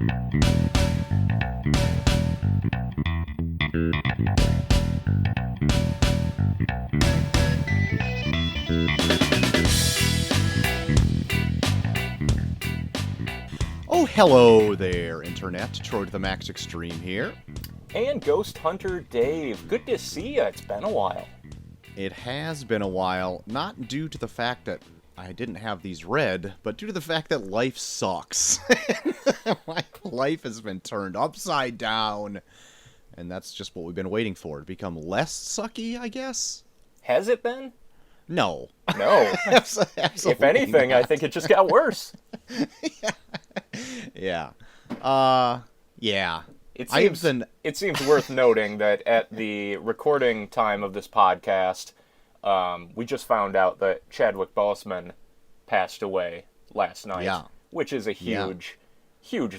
Oh, hello there, Internet. Troy to the Max Extreme here. And Ghost Hunter Dave. Good to see you. It's been a while. It has been a while, not due to the fact that I didn't have these read, but due to the fact that life sucks. My life has been turned upside down, and that's just what we've been waiting for, to become less sucky, I guess? Has it been? No. No. Absolutely if anything, not. I think it just got worse. Yeah. Yeah. It seems worth noting that at the recording time of this podcast, we just found out that Chadwick Boseman passed away last night, which is a huge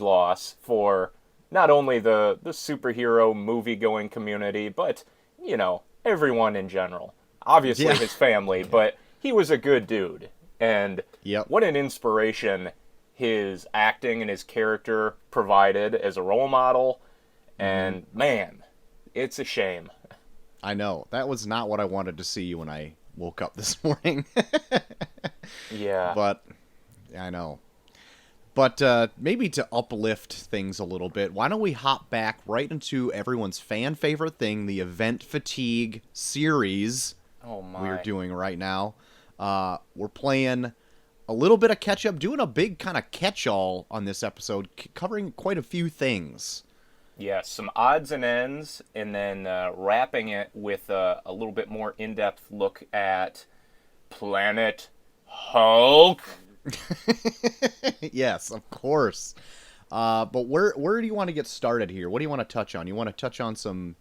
loss for not only the superhero movie-going community, but, you know, everyone in general. Obviously his family, but he was a good dude. And what an inspiration his acting and his character provided as a role model. And, man, it's a shame. I know. That was not what I wanted to see when I woke up this morning. Yeah. But, I know. But maybe to uplift things a little bit, why don't we hop back right into everyone's fan favorite thing, the Event Fatigue series we're doing right now. We're playing a little bit of catch-up, doing a big kind of catch-all on this episode, covering quite a few things. Yeah, some odds and ends, and then wrapping it with a little bit more in-depth look at Planet Hulk. Yes, of course. But where do you want to get started here? What do you want to touch on? You want to touch on some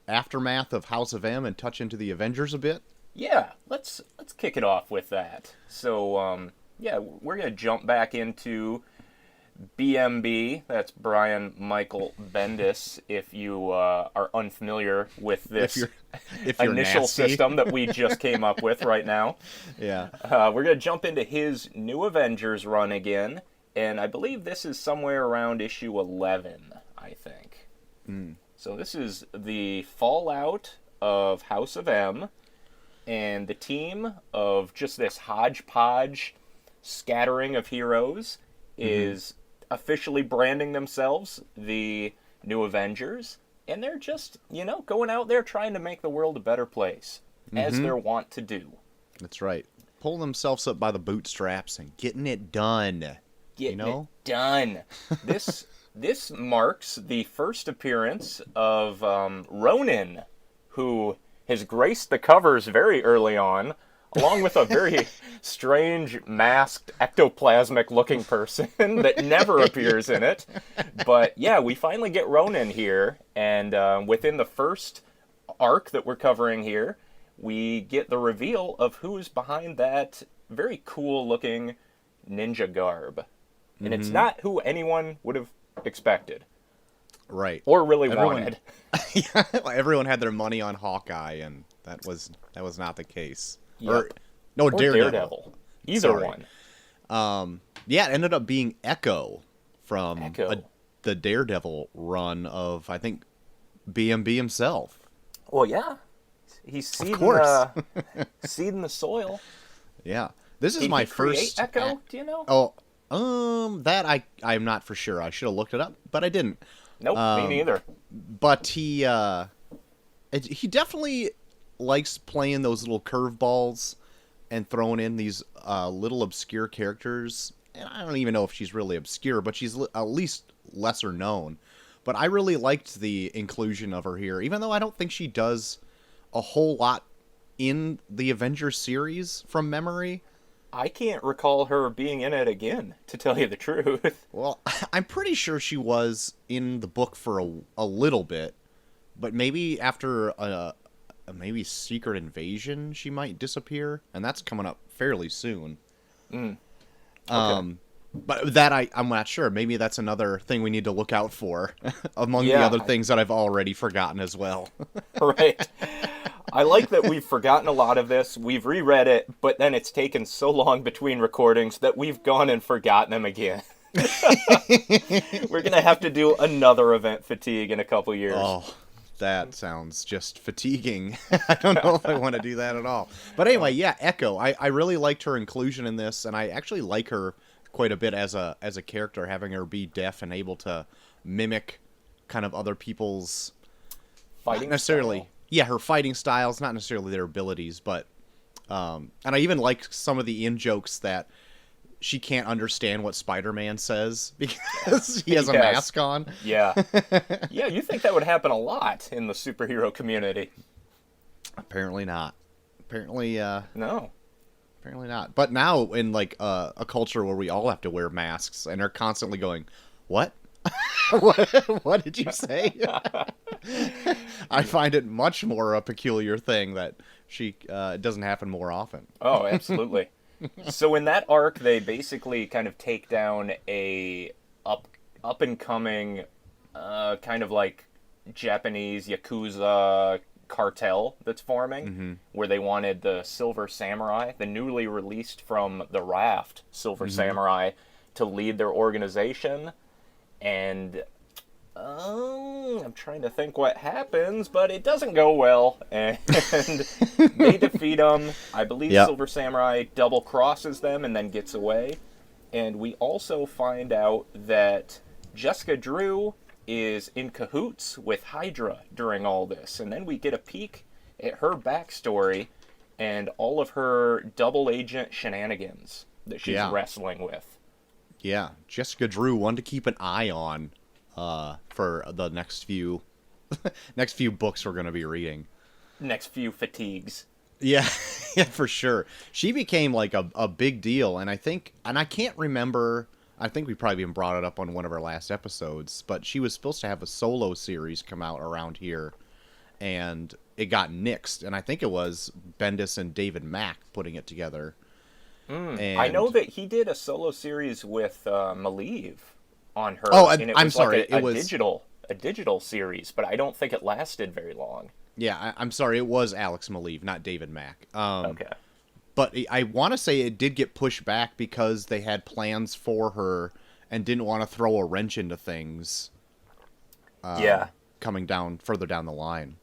aftermath of House of M and touch into the Avengers a bit? Yeah, let's kick it off with that. So, we're going to jump back into BMB, that's Brian Michael Bendis, if you are unfamiliar with this if you're initial nasty. system that we just came up with right now. Yeah. We're going to jump into his New Avengers run again, and I believe this is somewhere around issue 11, I think. So this is the fallout of House of M, and the team of just this hodgepodge scattering of heroes is officially branding themselves the New Avengers, and they're just, going out there trying to make the world a better place, as they're wont to do. That's right. Pulling themselves up by the bootstraps and getting it done. Getting it done. This marks the first appearance of Ronin, who has graced the covers very early on, along with a very strange, masked, ectoplasmic-looking person that never appears in it. But, yeah, we finally get Ronin here, and within the first arc that we're covering here, we get the reveal of who's behind that very cool-looking ninja garb. And it's not who anyone would have expected. Right. Or really wanted. Everyone had their money on Hawkeye, and that was not the case. Yep. Or Daredevil. Daredevil. Either one. It ended up being Echo from Echo. The Daredevil run of, I think, BMB himself. Well, yeah. He's seeding, of course. seeding the soil. Yeah. This is Did my he create first... Echo? Do you know? That I'm not for sure. I should have looked it up, but I didn't. Nope, me neither. But he definitely likes playing those little curveballs and throwing in these little obscure characters. And I don't even know if she's really obscure, but she's at least lesser known. But I really liked the inclusion of her here, even though I don't think she does a whole lot in the Avengers series from memory. I can't recall her being in it again, to tell you the truth. Well, I'm pretty sure she was in the book for a little bit, but maybe after a maybe Secret Invasion, she might disappear, and that's coming up fairly soon. Okay. But that I'm not sure. Maybe that's another thing we need to look out for among the other things that I've already forgotten as well. Right. I like that we've forgotten a lot of this. We've reread it, but then it's taken so long between recordings that we've gone and forgotten them again. We're gonna have to do another event fatigue in a couple years. Oh, that sounds just fatiguing. I don't know if I want to do that at all. But anyway, yeah, Echo. I really liked her inclusion in this, and I actually like her quite a bit as a character, having her be deaf and able to mimic kind of other people's Fighting not necessarily style. yeah, her fighting styles, not necessarily their abilities, but and I even like some of the in jokes that she can't understand what Spider-Man says because he has a Yes. mask on. Yeah. Yeah, you think that would happen a lot in the superhero community. Apparently not. Apparently, No. apparently not. But now in like a culture where we all have to wear masks and are constantly going, "What? what did you say?" I find it much more a peculiar thing that she it doesn't happen more often. Oh, absolutely. So in that arc, they basically kind of take down a up and coming kind of like Japanese Yakuza cartel that's forming, where they wanted the Silver Samurai, the newly released from the Raft Silver Samurai, to lead their organization. And I'm trying to think what happens, but it doesn't go well. And they defeat them. I believe Yep. Silver Samurai double crosses them and then gets away. And we also find out that Jessica Drew is in cahoots with Hydra during all this. And then we get a peek at her backstory and all of her double agent shenanigans that she's Yeah. wrestling with. Yeah, Jessica Drew, one to keep an eye on for the next few books we're going to be reading. Next few fatigues. Yeah, yeah, for sure. She became like a big deal, and I can't remember. I think we probably even brought it up on one of our last episodes, but she was supposed to have a solo series come out around here, and it got nixed. And I think it was Bendis and David Mack putting it together. And I know that he did a solo series with MacLeod on her. Oh, and it I'm was sorry. Like It was a digital series, but I don't think it lasted very long. Yeah, I'm sorry. It was Alex MacLeod, not David Mack. Okay. But I want to say it did get pushed back because they had plans for her and didn't want to throw a wrench into things. Yeah. Coming down further down the line.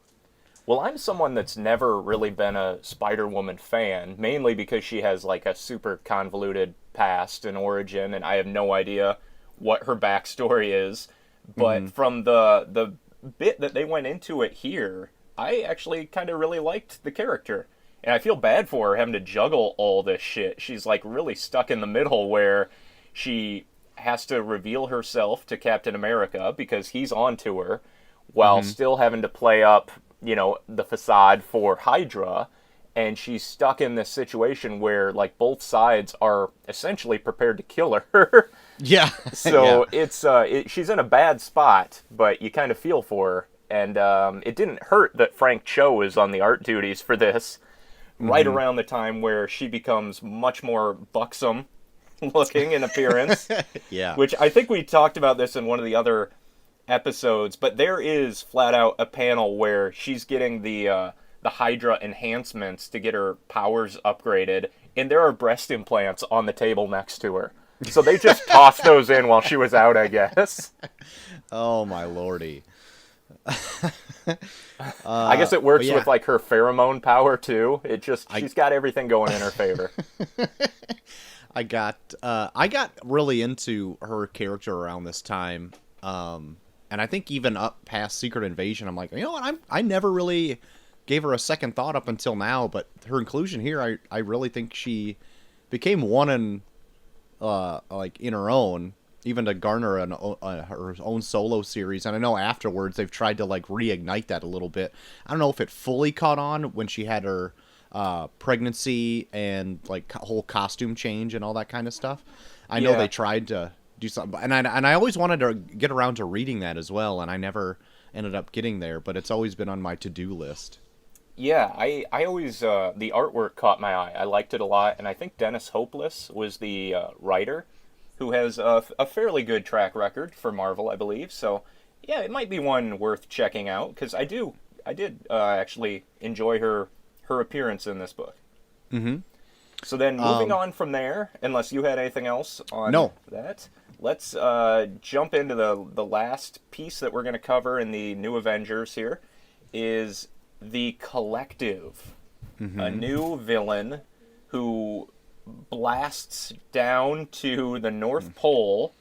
Well, I'm someone that's never really been a Spider-Woman fan, mainly because she has like a super convoluted past and origin, and I have no idea what her backstory is. But from the bit that they went into it here, I actually kind of really liked the character. And I feel bad for her having to juggle all this shit. She's like really stuck in the middle where she has to reveal herself to Captain America because he's onto her, while still having to play up, the facade for Hydra. And she's stuck in this situation where like both sides are essentially prepared to kill her. Yeah. So yeah. she's in a bad spot, but you kind of feel for her. And it didn't hurt that Frank Cho is on the art duties for this, right around the time where she becomes much more buxom looking in appearance. Yeah. Which I think we talked about this in one of the other episodes, but there is flat out a panel where she's getting the Hydra enhancements to get her powers upgraded, and there are breast implants on the table next to her. So they just tossed those in while she was out, I guess. Oh my lordy. I guess it works yeah. with like her pheromone power too. She's got everything going in her favor. I got really into her character around this time. And I think even up past Secret Invasion, I'm like, you know what? I never really gave her a second thought up until now, but her inclusion here, I really think she became one in, like in her own, even to garner her own solo series. And I know afterwards they've tried to like reignite that a little bit. I don't know if it fully caught on when she had her pregnancy and like whole costume change and all that kind of stuff. I know Yeah. they tried to do something, and I always wanted to get around to reading that as well, and I never ended up getting there, but it's always been on my to-do list. Yeah, I always, the artwork caught my eye. I liked it a lot, and I think Dennis Hopeless was the writer, who has a fairly good track record for Marvel, I believe. So, yeah, it might be one worth checking out, because I did actually enjoy her appearance in this book. So then moving on from there, unless you had anything else on No. that, let's jump into the last piece that we're going to cover in the new Avengers here is the Collective, a new villain who blasts down to the North Pole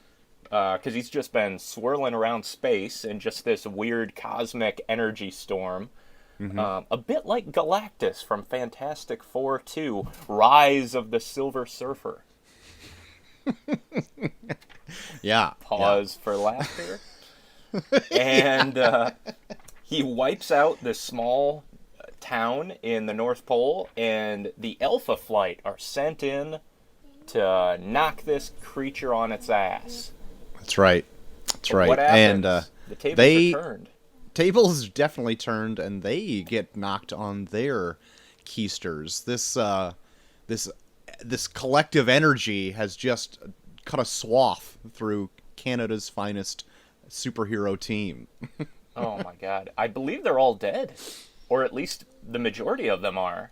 because he's just been swirling around space in just this weird cosmic energy storm. A bit like Galactus from Fantastic Four 2, Rise of the Silver Surfer. Yeah. Pause for laughter. And he wipes out this small town in the North Pole, and the Alpha Flight are sent in to knock this creature on its ass. That's right. That's right. What happens? And the tables are turned. Tables definitely turned, and they get knocked on their keisters. This collective energy has just cut a swath through Canada's finest superhero team. Oh my god. I believe they're all dead. Or at least the majority of them are.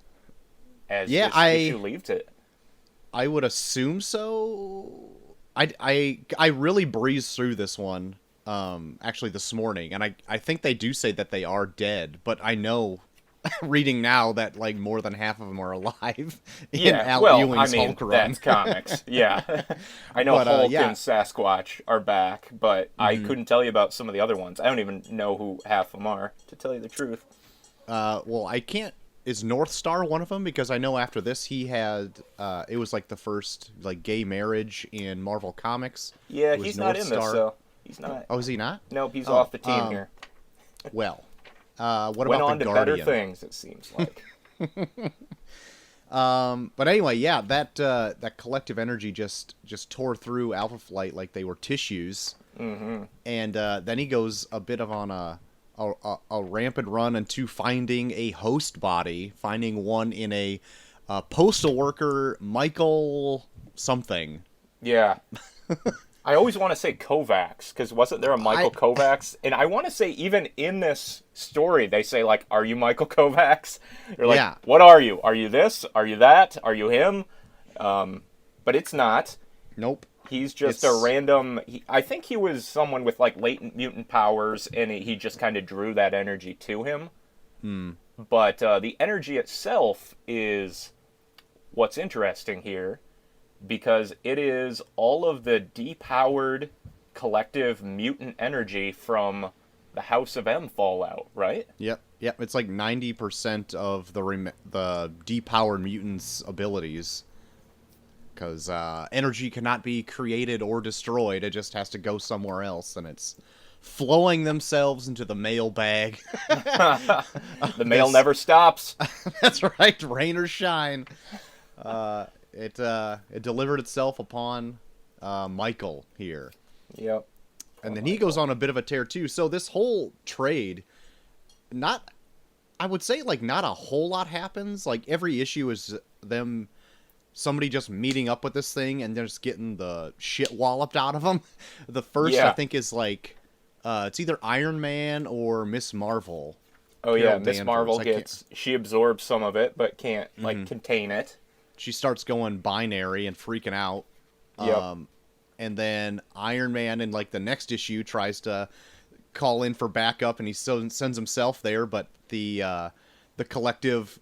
As this issue leaves it. I would assume so. I really breezed through this one actually this morning, and I think they do say that they are dead, but I know reading now that like more than half of them are alive in Al Ewing's Hulk run. That's comics. Yeah. I know But, Hulk and Sasquatch are back, but I couldn't tell you about some of the other ones. I don't even know who half of them are, to tell you the truth. Well, I can't. Is North Star one of them? Because I know after this he had. It was like the first like gay marriage in Marvel Comics. Yeah, he's not in this, so he's not. Oh, is he not? Nope, he's off the team here. Well, what Went about on the to Guardian? better things, it seems like. But anyway, yeah, that collective energy just tore through Alpha Flight like they were tissues. Mm-hmm. And then he goes a bit of on a rampant run into finding a host body, finding one in a postal worker, Michael something. Yeah. I always want to say Kovacs, because wasn't there a Michael Kovacs? And I want to say even in this story, they say, like, are you Michael Kovacs? You're like, What are you? Are you this? Are you that? Are you him? But it's not. Nope. He's just a random... I think he was someone with, like, latent mutant powers, and he just kind of drew that energy to him. But the energy itself is what's interesting here, because it is all of the depowered collective mutant energy from the House of M fallout, right? Yep. It's like 90% of the depowered mutants' abilities. Because energy cannot be created or destroyed. It just has to go somewhere else, and it's flowing themselves into the mail bag. The mail never stops. That's right, rain or shine. It delivered itself upon Michael here. Yep. And then he goes on a bit of a tear, too. So this whole trade, I would say, like, not a whole lot happens. Like, every issue is somebody just meeting up with this thing and just getting the shit walloped out of them. The first, I think, is, like, it's either Iron Man or Miss Marvel. Oh, yeah, Miss Marvel she absorbs some of it, but can't, like, contain it. She starts going binary and freaking out. Yep. And then Iron Man in, like, the next issue tries to call in for backup, and he sends himself there, but the collective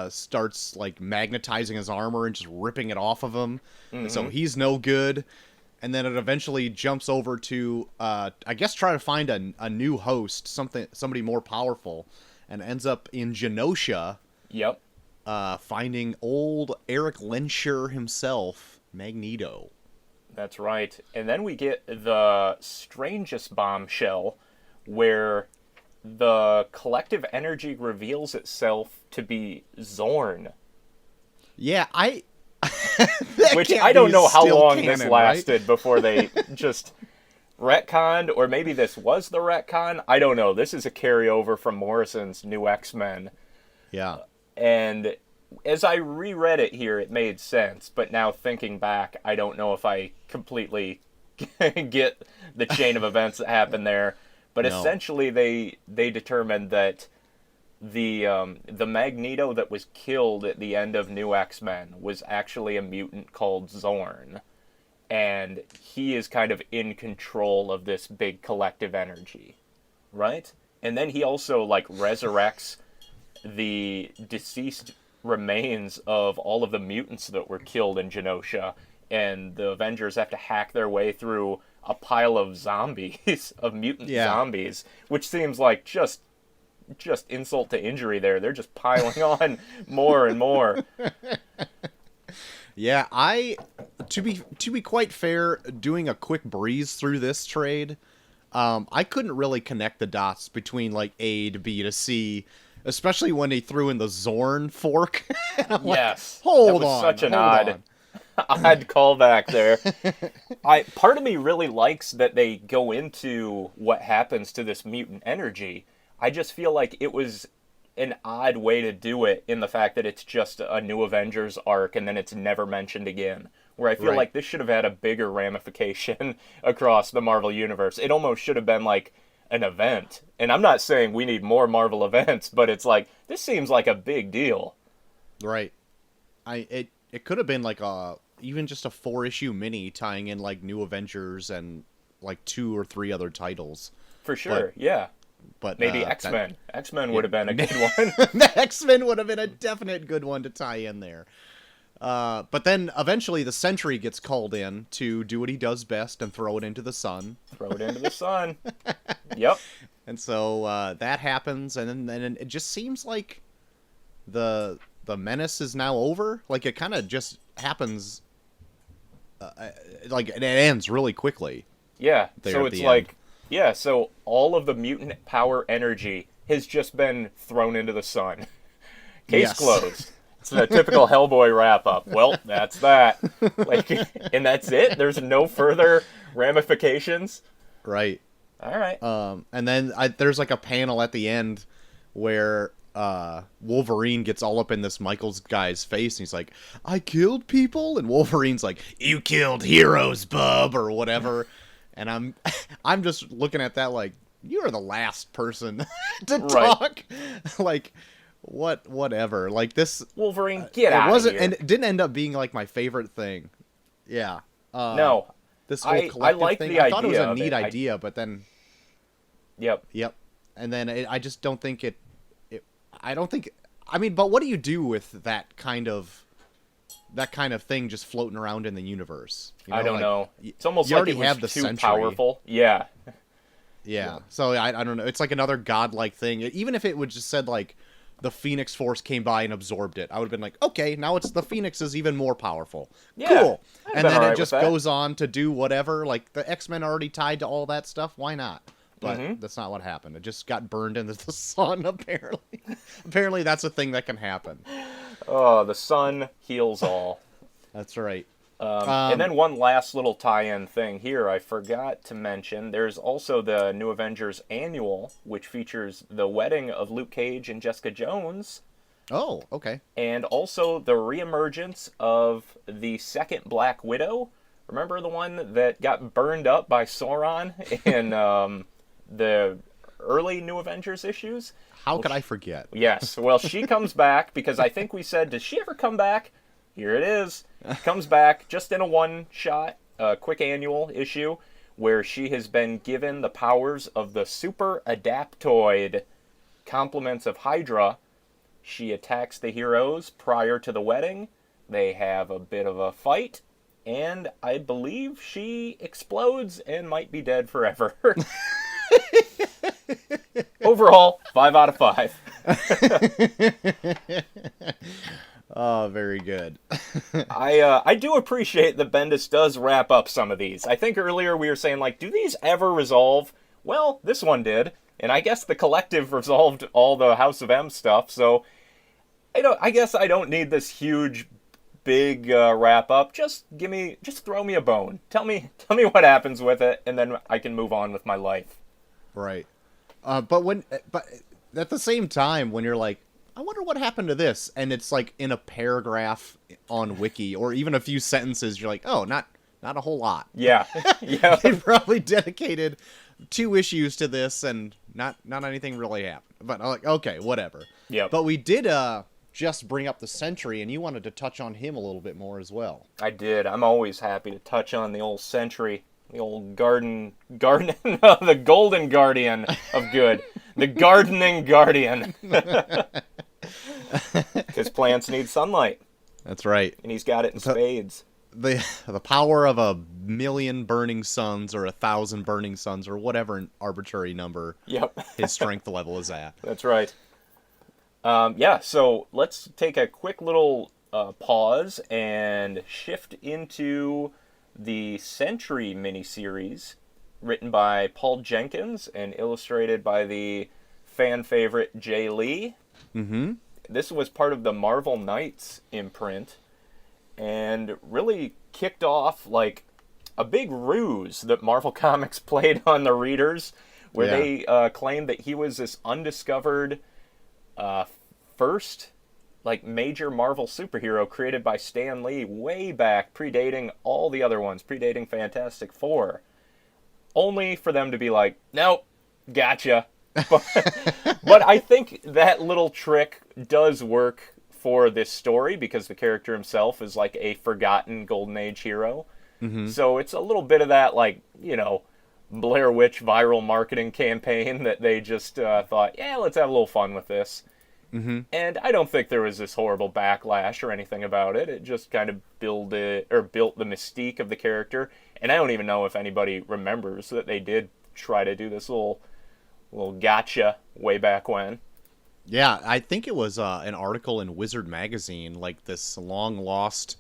starts, like, magnetizing his armor and just ripping it off of him. And so he's no good. And then it eventually jumps over to, I guess, try to find a new host, somebody more powerful, and ends up in Genosha. Yep. Finding old Eric Lensher himself, Magneto. That's right. And then we get the strangest bombshell where the collective energy reveals itself to be Zorn. Yeah, which I don't know how long this lasted before they just retconned, or maybe this was the retcon. I don't know. This is a carryover from Morrison's New X-Men. Yeah. And as I reread it here, it made sense. But now thinking back, I don't know if I completely get the chain of events that happened there. But essentially, they determined that the Magneto that was killed at the end of New X-Men was actually a mutant called Zorn, and he is kind of in control of this big collective energy, right? And then he also like resurrects the deceased remains of all of the mutants that were killed in Genosha, and the Avengers have to hack their way through a pile of zombies, of mutant zombies, which seems like just insult to injury there. They're just piling on more and more. Yeah, to be quite fair, doing a quick breeze through this trade, I couldn't really connect the dots between like A to B to C, especially when they threw in the Zorn fork. I'm yes, like, hold that was on, such an hold odd callback there. Part of me really likes that they go into what happens to this mutant energy. I just feel like it was an odd way to do it in the fact that it's just a new Avengers arc and then it's never mentioned again. Where I feel like this should have had a bigger ramification across the Marvel Universe. It almost should have been like an event. And I'm not saying we need more Marvel events, but it's like, this seems like a big deal. Right. It could have been like even just a 4-issue mini tying in like New Avengers and like 2 or 3 other titles. For sure, yeah. But maybe X-Men. X-Men would have been a good one. The X-Men would have been a definite good one to tie in there. But then eventually the Sentry gets called in to do what he does best and throw it into the sun. Throw it into the sun. Yep. And so that happens, and then it just seems like the menace is now over. Like it kind of just happens. Like it ends really quickly. Yeah. So it's like. Yeah, so all of the mutant power energy has just been thrown into the sun. Case closed. It's a typical Hellboy wrap-up. Well, that's that. Like, and that's it? There's no further ramifications? Right. All right. And then there's like a panel at the end where Wolverine gets all up in this Michaels guy's face, and he's like, I killed people? And Wolverine's like, you killed heroes, bub, or whatever. And I'm just looking at that like, you are the last person to talk. Like, whatever. Like this Wolverine, get out of here. And it didn't end up being like my favorite thing. Yeah. No. This whole collective like thing. The I thought it was a idea neat idea, but then. Yep. And then I just don't think it. I don't think. I mean, but what do you do with that kind of thing just floating around in the universe? You know, I don't like, know. It's almost like it was too powerful. Yeah. Yeah. So I don't know. It's like another godlike thing. Even if it would just said like the Phoenix Force came by and absorbed it, I would have been like, okay, now it's the Phoenix is even more powerful. Yeah, cool. And then it just goes on to do whatever. Like the X-Men already tied to all that stuff. Why not? But that's not what happened. It just got burned into the sun, apparently. Apparently that's a thing that can happen. Oh, the sun heals all. That's right. And then one last little tie-in thing here I forgot to mention. There's also the New Avengers Annual, which features the wedding of Luke Cage and Jessica Jones. Oh, okay. And also the reemergence of the second Black Widow. Remember the one that got burned up by Sauron in the early New Avengers issues? How could I forget? Yes. Well, she comes back because I think we said, does she ever come back? Here it is. Comes back just in a one-shot, quick annual issue where she has been given the powers of the super adaptoid complements of Hydra. She attacks the heroes prior to the wedding. They have a bit of a fight, and I believe she explodes and might be dead forever. Overall, 5 out of 5. Oh, very good. I do appreciate that Bendis does wrap up some of these. I think earlier we were saying, like, do these ever resolve? Well, this one did. And I guess the collective resolved all the House of M stuff, so I guess I don't need this huge, big wrap up. Just throw me a bone. Tell me what happens with it, and then I can move on with my life. Right. But at the same time, when you're like, I wonder what happened to this, and it's like in a paragraph on Wiki, or even a few sentences, you're like, oh, not a whole lot. Yeah. Yeah. They probably dedicated 2 issues to this, and not anything really happened. But I'm like, okay, whatever. Yep. But we did just bring up the Sentry, and you wanted to touch on him a little bit more as well. I did. I'm always happy to touch on the old Sentry, the old the golden guardian of good, the gardening guardian. Because plants need sunlight, That's right. and he's got it in spades. The power of 1,000,000 burning suns or 1,000 burning suns or whatever arbitrary number Yep. his strength level is at. That's right. Yeah, so let's take a quick little pause and shift into the Sentry miniseries, written by Paul Jenkins and illustrated by the fan favorite Jay Lee. Mm-hmm. This was part of the Marvel Knights imprint, and really kicked off like a big ruse that Marvel Comics played on the readers, where they claimed that he was this undiscovered first like major Marvel superhero created by Stan Lee way back, predating all the other ones, predating Fantastic Four, only for them to be like, nope, gotcha. But I think that little trick does work for this story, because the character himself is like a forgotten Golden Age hero. Mm-hmm. So it's a little bit of that, like, you know, Blair Witch viral marketing campaign that they just thought, yeah, let's have a little fun with this. Mm-hmm. And I don't think there was this horrible backlash or anything about it. It just kind of built the mystique of the character. And I don't even know if anybody remembers that they did try to do this little gotcha way back when. Yeah, I think it was an article in Wizard Magazine, like this long-lost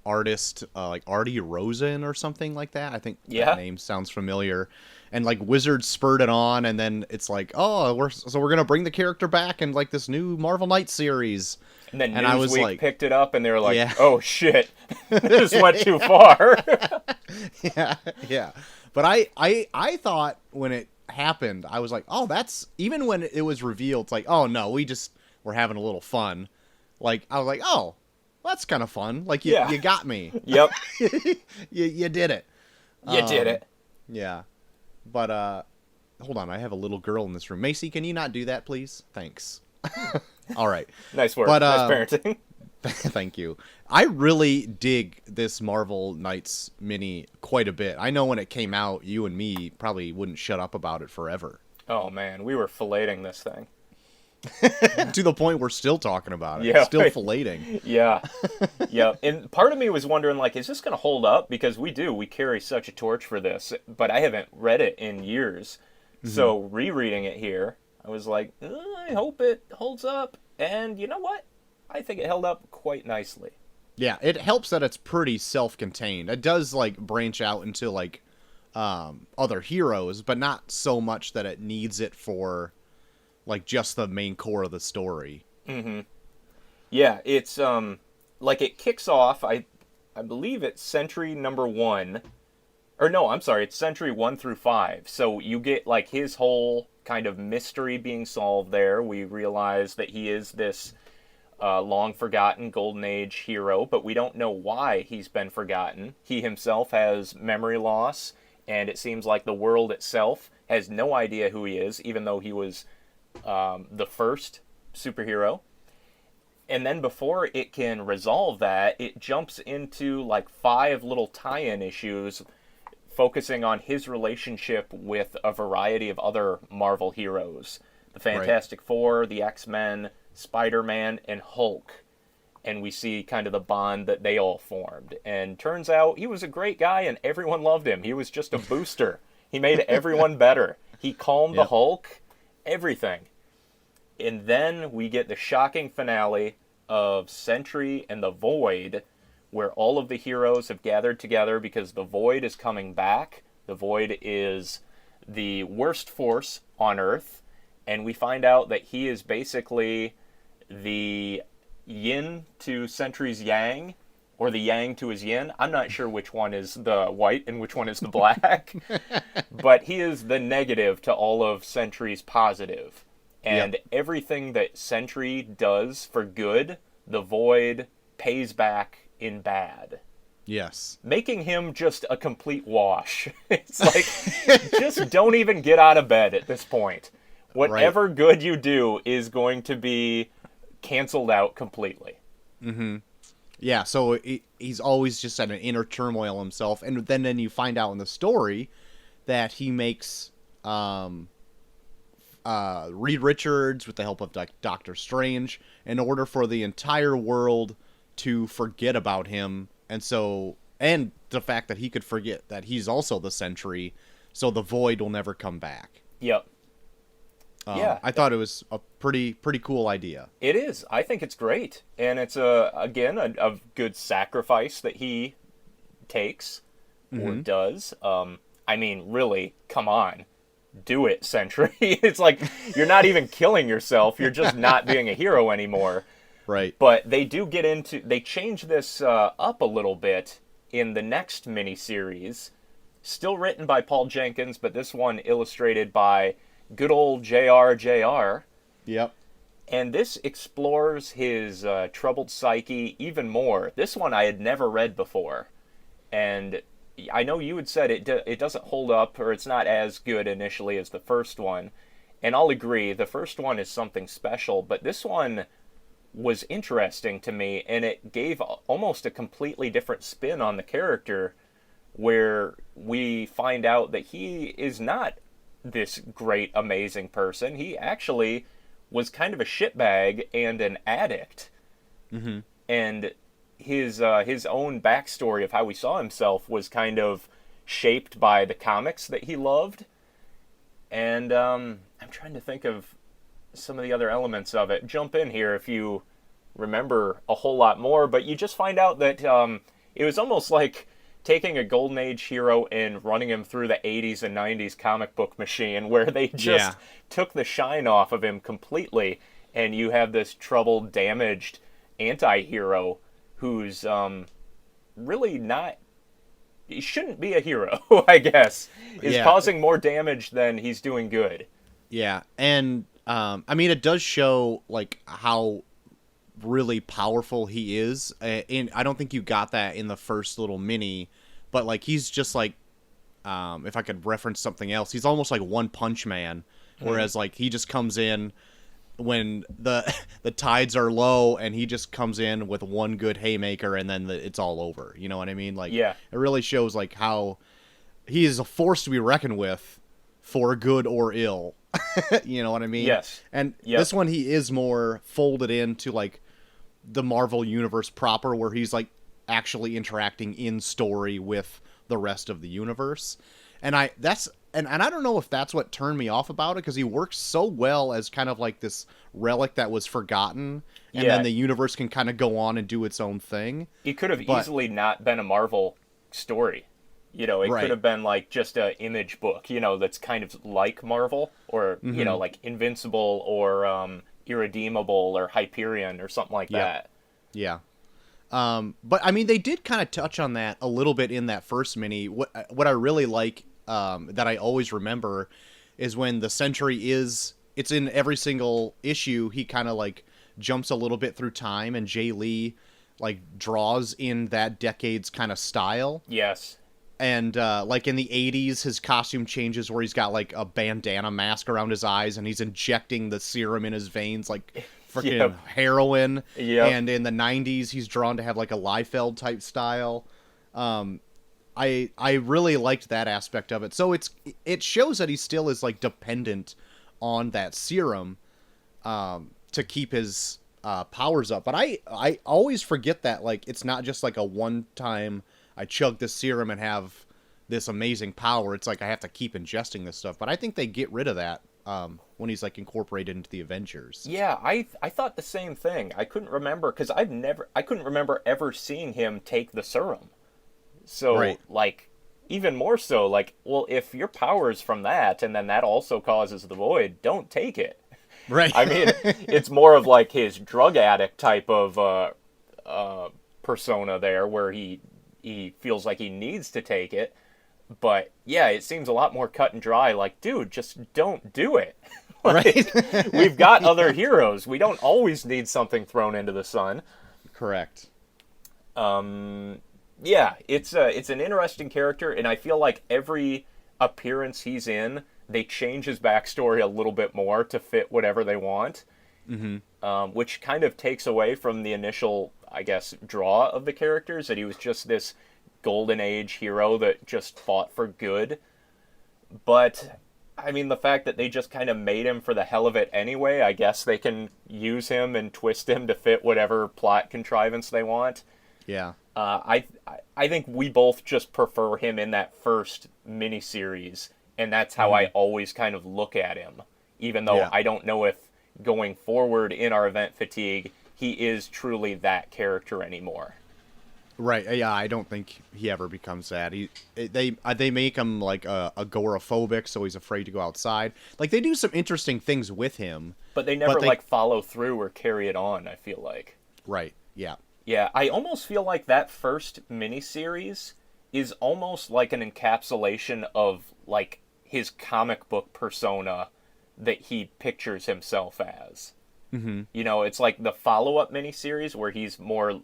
artist, like Artie Rosen or something like that. I think that name sounds familiar. And like Wizard spurred it on, and then it's like, oh, we're gonna bring the character back in like this new Marvel Knights series. And then I was Newsweek like, picked it up, and they were like, oh shit, this went too far. Yeah. But I thought when it happened, I was like, oh, that's, even when it was revealed, it's like, oh no, we're having a little fun. Like, I was like, oh, that's kind of fun. Like, you got me. Yep. you did it. You did it. Yeah. But, hold on, I have a little girl in this room. Macy, can you not do that, please? Thanks. All right. Nice work. But, nice parenting. Thank you. I really dig this Marvel Knights mini quite a bit. I know when it came out, you and me probably wouldn't shut up about it forever. Oh, man, we were filleting this thing. To the point we're still talking about it. Yeah. Still filleting. Yeah. Yeah. And part of me was wondering, like, is this going to hold up? Because we carry such a torch for this, but I haven't read it in years. Mm-hmm. So rereading it here, I was like, I hope it holds up. And you know what? I think it held up quite nicely. Yeah, it helps that it's pretty self-contained. It does, like, branch out into, like, other heroes, but not so much that it needs it for, like, just the main core of the story. Mm-hmm. Yeah, it's, like, it kicks off, I believe it's Sentry number 1. Or no, I'm sorry, it's Sentry 1 through 5. So you get, like, his whole kind of mystery being solved there. We realize that he is this long-forgotten Golden Age hero, but we don't know why he's been forgotten. He himself has memory loss, and it seems like the world itself has no idea who he is, even though he was the first superhero. And then before it can resolve that, it jumps into like 5 little tie-in issues focusing on his relationship with a variety of other Marvel heroes. The Fantastic Four, the X-Men, Spider-Man, and Hulk. And we see kind of the bond that they all formed. And turns out he was a great guy and everyone loved him. He was just a booster. He made everyone better. He calmed the Hulk. Everything. And then we get the shocking finale of Sentry and the Void, where all of the heroes have gathered together because the Void is coming back. The Void is the worst force on Earth. And we find out that he is basically the yin to Sentry's yang, or the yang to his yin. I'm not sure which one is the white and which one is the black. But he is the negative to all of Sentry's positive. And everything that Sentry does for good, the Void pays back in bad. Yes. Making him just a complete wash. It's like, just don't even get out of bed at this point. Right. Whatever good you do is going to be canceled out completely. Yeah, so he's always just at an inner turmoil himself, and then you find out in the story that he makes Reed Richards with the help of Doctor Strange in order for the entire world to forget about him, and the fact that he could forget that he's also the Sentry, so the Void will never come back. Yep. Yeah. I thought it was a pretty cool idea. It is. I think it's great. And it's, again, a good sacrifice that he takes or does. I mean, really, come on. Do it, Sentry. It's like you're not even killing yourself. You're just not being a hero anymore. Right. But they change this up a little bit in the next miniseries. Still written by Paul Jenkins, but this one illustrated by good old JR. Yep. And this explores his troubled psyche even more. This one I had never read before. And I know you had said it doesn't hold up, or it's not as good initially as the first one. And I'll agree, the first one is something special, but this one was interesting to me, and it gave almost a completely different spin on the character, where we find out that he is not this great, amazing person. He actually was kind of a shitbag and an addict. And his own backstory of how he saw himself was kind of shaped by the comics that he loved. And I'm trying to think of some of the other elements of it. Jump in here if you remember a whole lot more, but you just find out that it was almost like taking a Golden Age hero and running him through the 80s and 90s comic book machine, where they just took the shine off of him completely, and you have this troubled, damaged anti-hero who's really not... He shouldn't be a hero, I guess. Is causing more damage than he's doing good. Yeah, and I mean, it does show like how really powerful he is. And I don't think you got that in the first little mini, but like he's just like, if I could reference something else, he's almost like One Punch Man, whereas like he just comes in when the tides are low, and he just comes in with one good haymaker, and then it's all over. You know what I mean? Like, yeah, it really shows like how he is a force to be reckoned with, for good or ill. You know what I mean? Yes. And this one, he is more folded into like the Marvel universe proper, where he's like actually interacting in story with the rest of the universe. And I don't know if that's what turned me off about it, because he works so well as kind of like this relic that was forgotten, and then the universe can kind of go on and do its own thing. It could have easily not been a Marvel story. You know, it could have been like just an Image book, you know, that's kind of like Marvel, or, you know, like Invincible or Irredeemable or Hyperion or something like that. Yeah. But I mean, they did kind of touch on that a little bit in that first mini. What I really like, that I always remember, is when the Sentry it's in every single issue, he kind of like jumps a little bit through time, and Jay Lee like draws in that decade's kind of style. Yes. And like in the 80s, his costume changes where he's got like a bandana mask around his eyes, and he's injecting the serum in his veins like freaking heroin. And in the 90s, he's drawn to have like a Liefeld type style. I really liked that aspect of it. So it shows that he still is like dependent on that serum to keep his powers up. But I always forget that like it's not just like a one-time I chug this serum and have this amazing power. It's like I have to keep ingesting this stuff. But I think they get rid of that when he's like incorporated into the Avengers. Yeah, I thought the same thing. I couldn't remember, because I couldn't remember ever seeing him take the serum. So like, even more so, like, well, if your power's from that, and then that also causes the Void, don't take it. Right. I mean, it's more of like his drug addict type of persona there, where he feels like he needs to take it. But yeah, it seems a lot more cut and dry. Like, dude, just don't do it. Like, right. We've got other heroes. We don't always need something thrown into the sun. Correct. Yeah, it's an interesting character, and I feel like every appearance he's in, they change his backstory a little bit more to fit whatever they want, which kind of takes away from the initial, I guess, draw of the characters, that he was just this golden age hero that just fought for good. But I mean, the fact that they just kind of made him for the hell of it anyway, I guess they can use him and twist him to fit whatever plot contrivance they want. Yeah. I think we both just prefer him in that first miniseries, and that's how I always kind of look at him, even though I don't know if going forward in our event fatigue, he is truly that character anymore. Right. Yeah, I don't think he ever becomes that. They make him like agoraphobic, so he's afraid to go outside. Like, they do some interesting things with him, but they never like follow through or carry it on, I feel like. Right. Yeah. Yeah, I almost feel like that first miniseries is almost like an encapsulation of like his comic book persona that he pictures himself as. Mm-hmm. You know, it's like the follow-up miniseries where he's more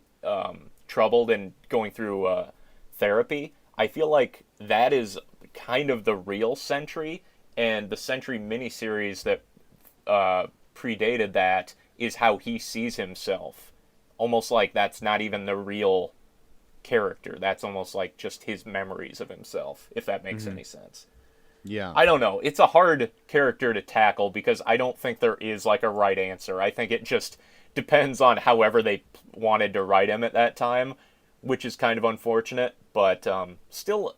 troubled and going through therapy. I feel like that is kind of the real Sentry, and the Sentry miniseries that predated that is how he sees himself. Almost like that's not even the real character. That's almost like just his memories of himself, if that makes any sense. Yeah. I don't know. It's a hard character to tackle because I don't think there is like a right answer. I think it just depends on however they wanted to write him at that time, which is kind of unfortunate, but still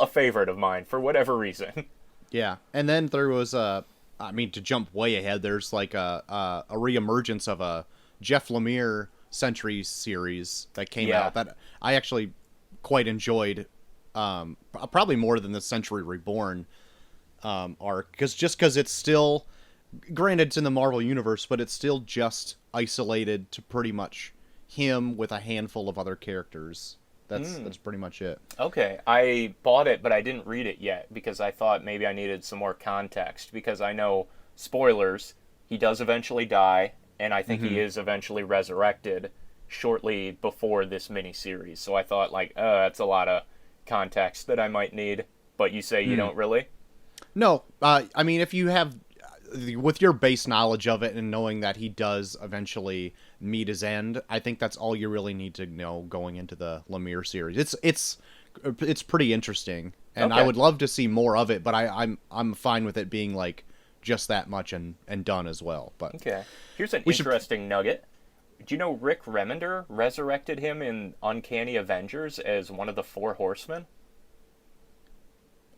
a favorite of mine for whatever reason. Yeah. And then there was to jump way ahead, there's like a reemergence of a Jeff Lemire Sentry series that came out that I actually quite enjoyed, probably more than the Sentry Reborn arc, because it's still, granted it's in the Marvel Universe, but it's still just isolated to pretty much him with a handful of other characters. That's pretty much it. Okay, I bought it, but I didn't read it yet because I thought maybe I needed some more context, because I know, spoilers, he does eventually die, and I think he is eventually resurrected shortly before this miniseries. So I thought, like, that's a lot of context that I might need. But you say you don't really? No. I mean, if you have, with your base knowledge of it and knowing that he does eventually meet his end, I think that's all you really need to know going into the Lemire series. It's pretty interesting, and I would love to see more of it, but I'm fine with it being like just that much and done as well. But okay, here's an interesting nugget. Do you know Rick Remender resurrected him in Uncanny Avengers as one of the Four Horsemen?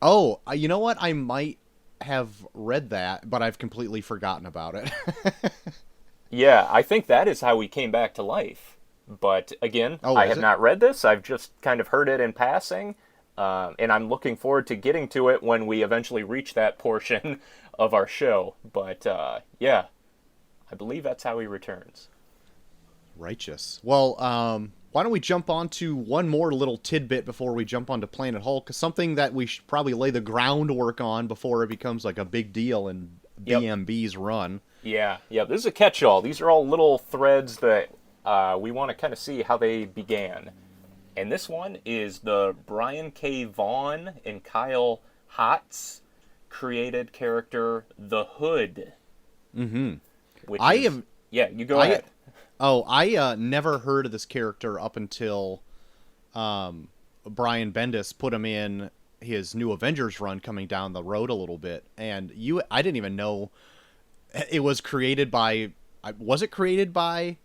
Oh, you know what? I might have read that, but I've completely forgotten about it. Yeah, I think that is how he came back to life. But again, I have not read this. I've just kind of heard it in passing. And I'm looking forward to getting to it when we eventually reach that portion of our show. But yeah, I believe that's how he returns. Righteous. Well, why don't we jump on to one more little tidbit before we jump onto Planet Hulk? Something that we should probably lay the groundwork on before it becomes like a big deal in BMB's run. Yeah. This is a catch-all. These are all little threads that we want to kind of see how they began. And this one is the Brian K. Vaughan and Kyle Hotz created character, The Hood. Mm-hmm. Yeah, you go ahead. I never heard of this character up until Brian Bendis put him in his new Avengers run coming down the road a little bit. And I didn't even know it was created by... Was it created by...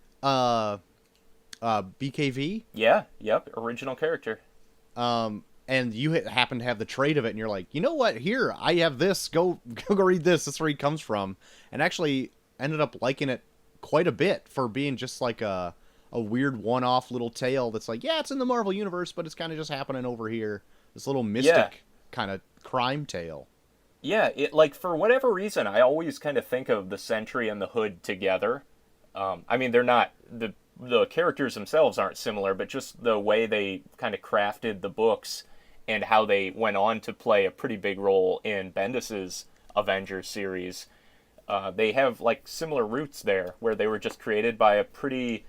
BKV? Yeah, yep, original character. And you happen to have the trade of it, and you're like, you know what? Here, I have this. Go read this. That's where he comes from. And actually ended up liking it quite a bit for being just like a weird one-off little tale that's like, yeah, it's in the Marvel Universe, but it's kind of just happening over here. This little mystic kind of crime tale. Yeah, it, like, for whatever reason, I always kind of think of the Sentry and the Hood together. I mean, they're not... The characters themselves aren't similar, but just the way they kind of crafted the books and how they went on to play a pretty big role in Bendis's Avengers series. They have like similar roots there, where they were just created by a pretty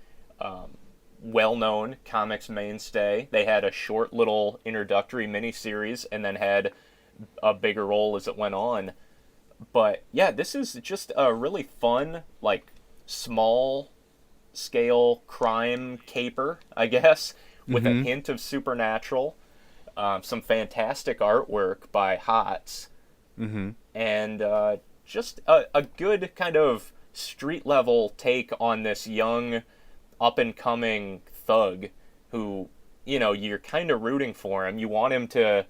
well-known comics mainstay. They had a short little introductory miniseries and then had a bigger role as it went on. But yeah, this is just a really fun, like, small scale crime caper, I guess, with a Mm-hmm. hint of supernatural. Some fantastic artwork by Hotz, Mm-hmm. and just a good kind of street level take on this young, up and coming thug who, you're kind of rooting for him. You want him to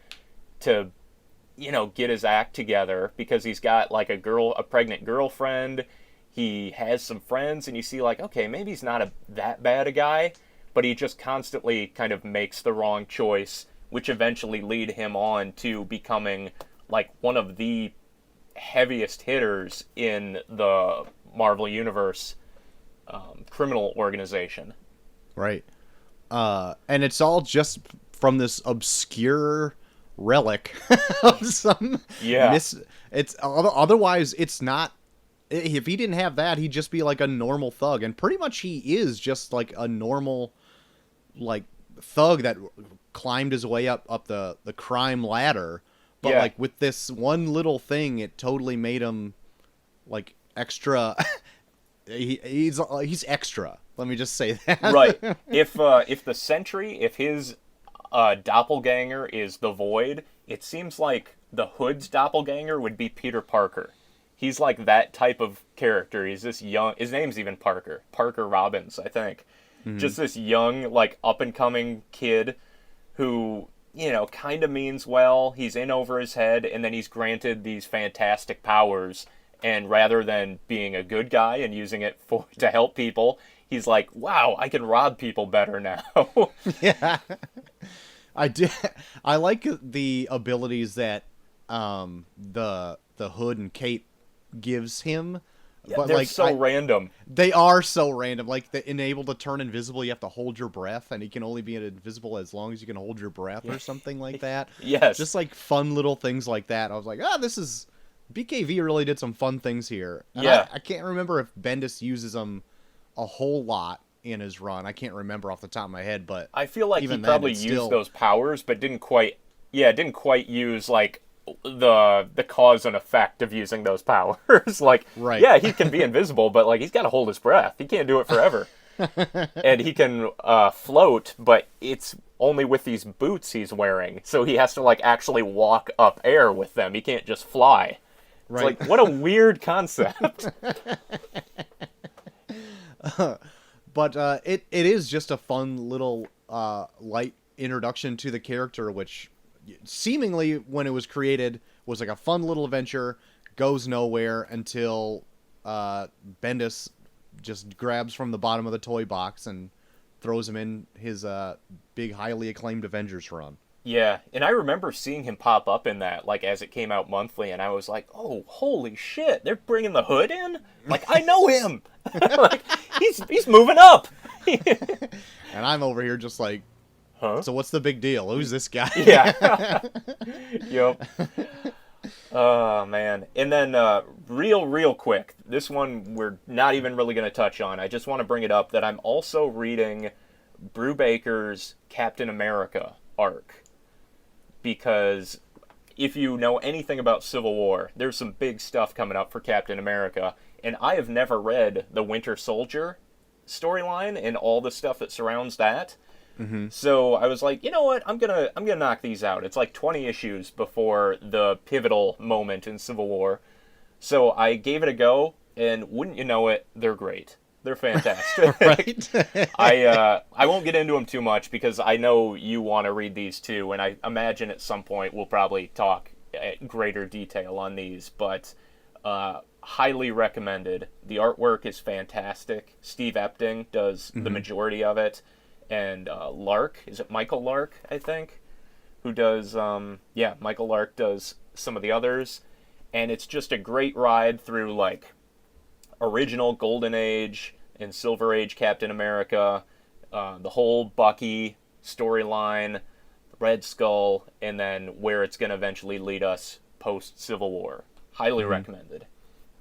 get his act together because he's got like a pregnant girlfriend. He has some friends, and you see like, okay, maybe he's not that bad a guy, but he just constantly kind of makes the wrong choice, which eventually lead him on to becoming like one of the heaviest hitters in the Marvel Universe criminal organization. Right. And it's all just from this obscure relic of some Yeah. it's otherwise it's not. If he didn't have that, he'd just be like a normal thug, and pretty much he is just like a normal like thug that climbed his way up the crime ladder. But Yeah. like with this one little thing, it totally made him like extra. He's extra. Let me just say that. Right. If the Sentry, if his doppelganger is the Void, it seems like the Hood's doppelganger would be Peter Parker. He's like that type of character. He's this young. His name's even Parker. Parker Robbins, I think. Just this young, like up and coming kid who kind of means well. He's in over his head, and then he's granted these fantastic powers. And rather than being a good guy and using it to help people, he's like, wow, I can rob people better now. Yeah. I did. I like the abilities that the Hood and Kate gives him. Yeah, But they're like so random. they are so random. Like the enable to turn invisible, you have to hold your breath, and he can only be invisible as long as you can hold your breath, or something like that. Yes. Just like fun little things like that. I was like, this is BKV really did some fun things here. And Yeah. I can't remember if Bendis uses them a whole lot in his run. I can't remember off the top of my head, but I feel like even he then, probably it's used still... those powers, but didn't quite use like the cause and effect of using those powers. Like, Right. yeah, he can be invisible, but like he's got to hold his breath. He can't do it forever. And he can float, but it's only with these boots he's wearing, so he has to like actually walk up air with them. He can't just fly. It's Right. like, what a weird concept. But it is just a fun little light introduction to the character, which seemingly when it was created was like a fun little adventure, goes nowhere until Bendis just grabs from the bottom of the toy box and throws him in his big, highly acclaimed Avengers run. Yeah, and I remember seeing him pop up in that, like, as it came out monthly, and I was like, oh, holy shit, they're bringing the Hood in? Like, I know him! Like, he's moving up! And I'm over here just like, Huh? so what's the big deal? Who's this guy? Yeah. Yep. Oh, man. And then, real quick, this one we're not even really going to touch on. I just want to bring it up that I'm also reading Brubaker's Captain America arc. Because if you know anything about Civil War, there's some big stuff coming up for Captain America. And I have never read the Winter Soldier storyline and all the stuff that surrounds that. Mm-hmm. So I was like, you know what? I'm gonna knock these out. It's like 20 issues before the pivotal moment in Civil War. So I gave it a go, and wouldn't you know it, they're great. They're fantastic. Right? I won't get into them too much because I know you want to read these too, and I imagine at some point we'll probably talk at greater detail on these. But highly recommended. The artwork is fantastic. Steve Epting does the majority of it. And Lark, is it Michael Lark, I think, who does, Michael Lark does some of the others. And it's just a great ride through, like, original Golden Age and Silver Age Captain America, the whole Bucky storyline, Red Skull, and then where it's going to eventually lead us post-Civil War. Highly recommended.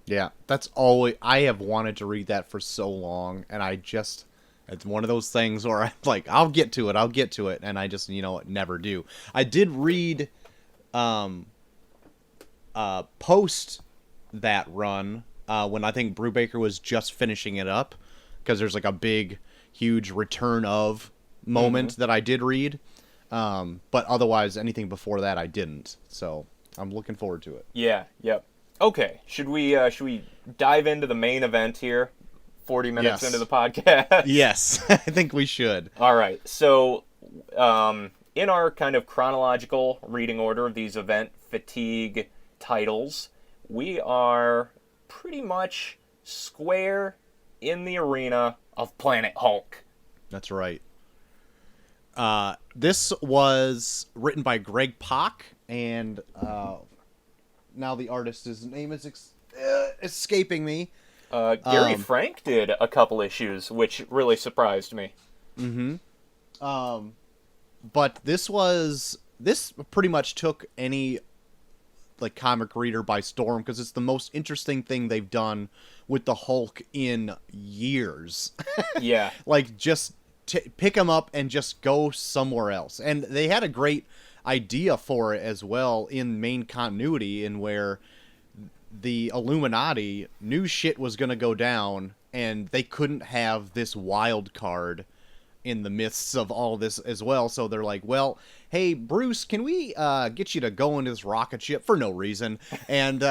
Yeah, that's always... I have wanted to read that for so long, and I just... It's one of those things where I'm like, I'll get to it, and I just, never do. I did read post that run, when I think Brubaker was just finishing it up, because there's like a big, huge return of moment that I did read. But otherwise, anything before that I didn't. So I'm looking forward to it. Yeah, yep. Okay, should we dive into the main event here? 40 minutes Yes. into the podcast. Yes, I think we should. All right. So, in our kind of chronological reading order of these event fatigue titles, we are pretty much square in the arena of Planet Hulk. That's right. This was written by Greg Pak, and now the artist's name is escaping me. Gary Frank did a couple issues, which really surprised me. But this pretty much took any like comic reader by storm, because it's the most interesting thing they've done with the Hulk in years. Yeah. Like, just pick him up and just go somewhere else. And they had a great idea for it as well in main continuity, in where the Illuminati knew shit was going to go down, and they couldn't have this wild card in the midst of all this as well. So they're like, well, hey, Bruce, can we get you to go into this rocket ship for no reason and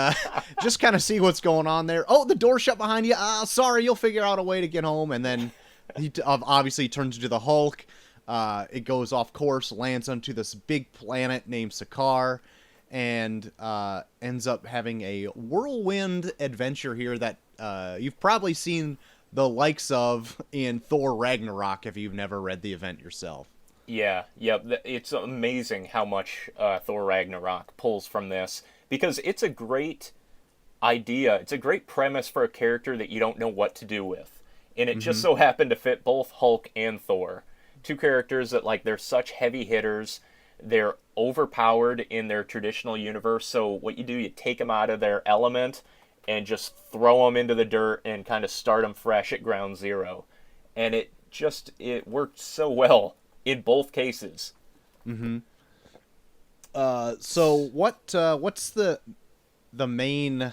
just kind of see what's going on there? Oh, the door shut behind you. Sorry, you'll figure out a way to get home. And then he obviously turns into the Hulk. It goes off course, lands onto this big planet named Sakaar, and ends up having a whirlwind adventure here that you've probably seen the likes of in Thor Ragnarok if you've never read the event yourself. Yeah, yep. It's amazing how much Thor Ragnarok pulls from this, because it's a great idea. It's a great premise for a character that you don't know what to do with. And it just so happened to fit both Hulk and Thor. Two characters that, like, they're such heavy hitters. They're overpowered in their traditional universe, so what you do, you take them out of their element and just throw them into the dirt and kind of start them fresh at ground zero. And it worked so well in both cases. So what's the main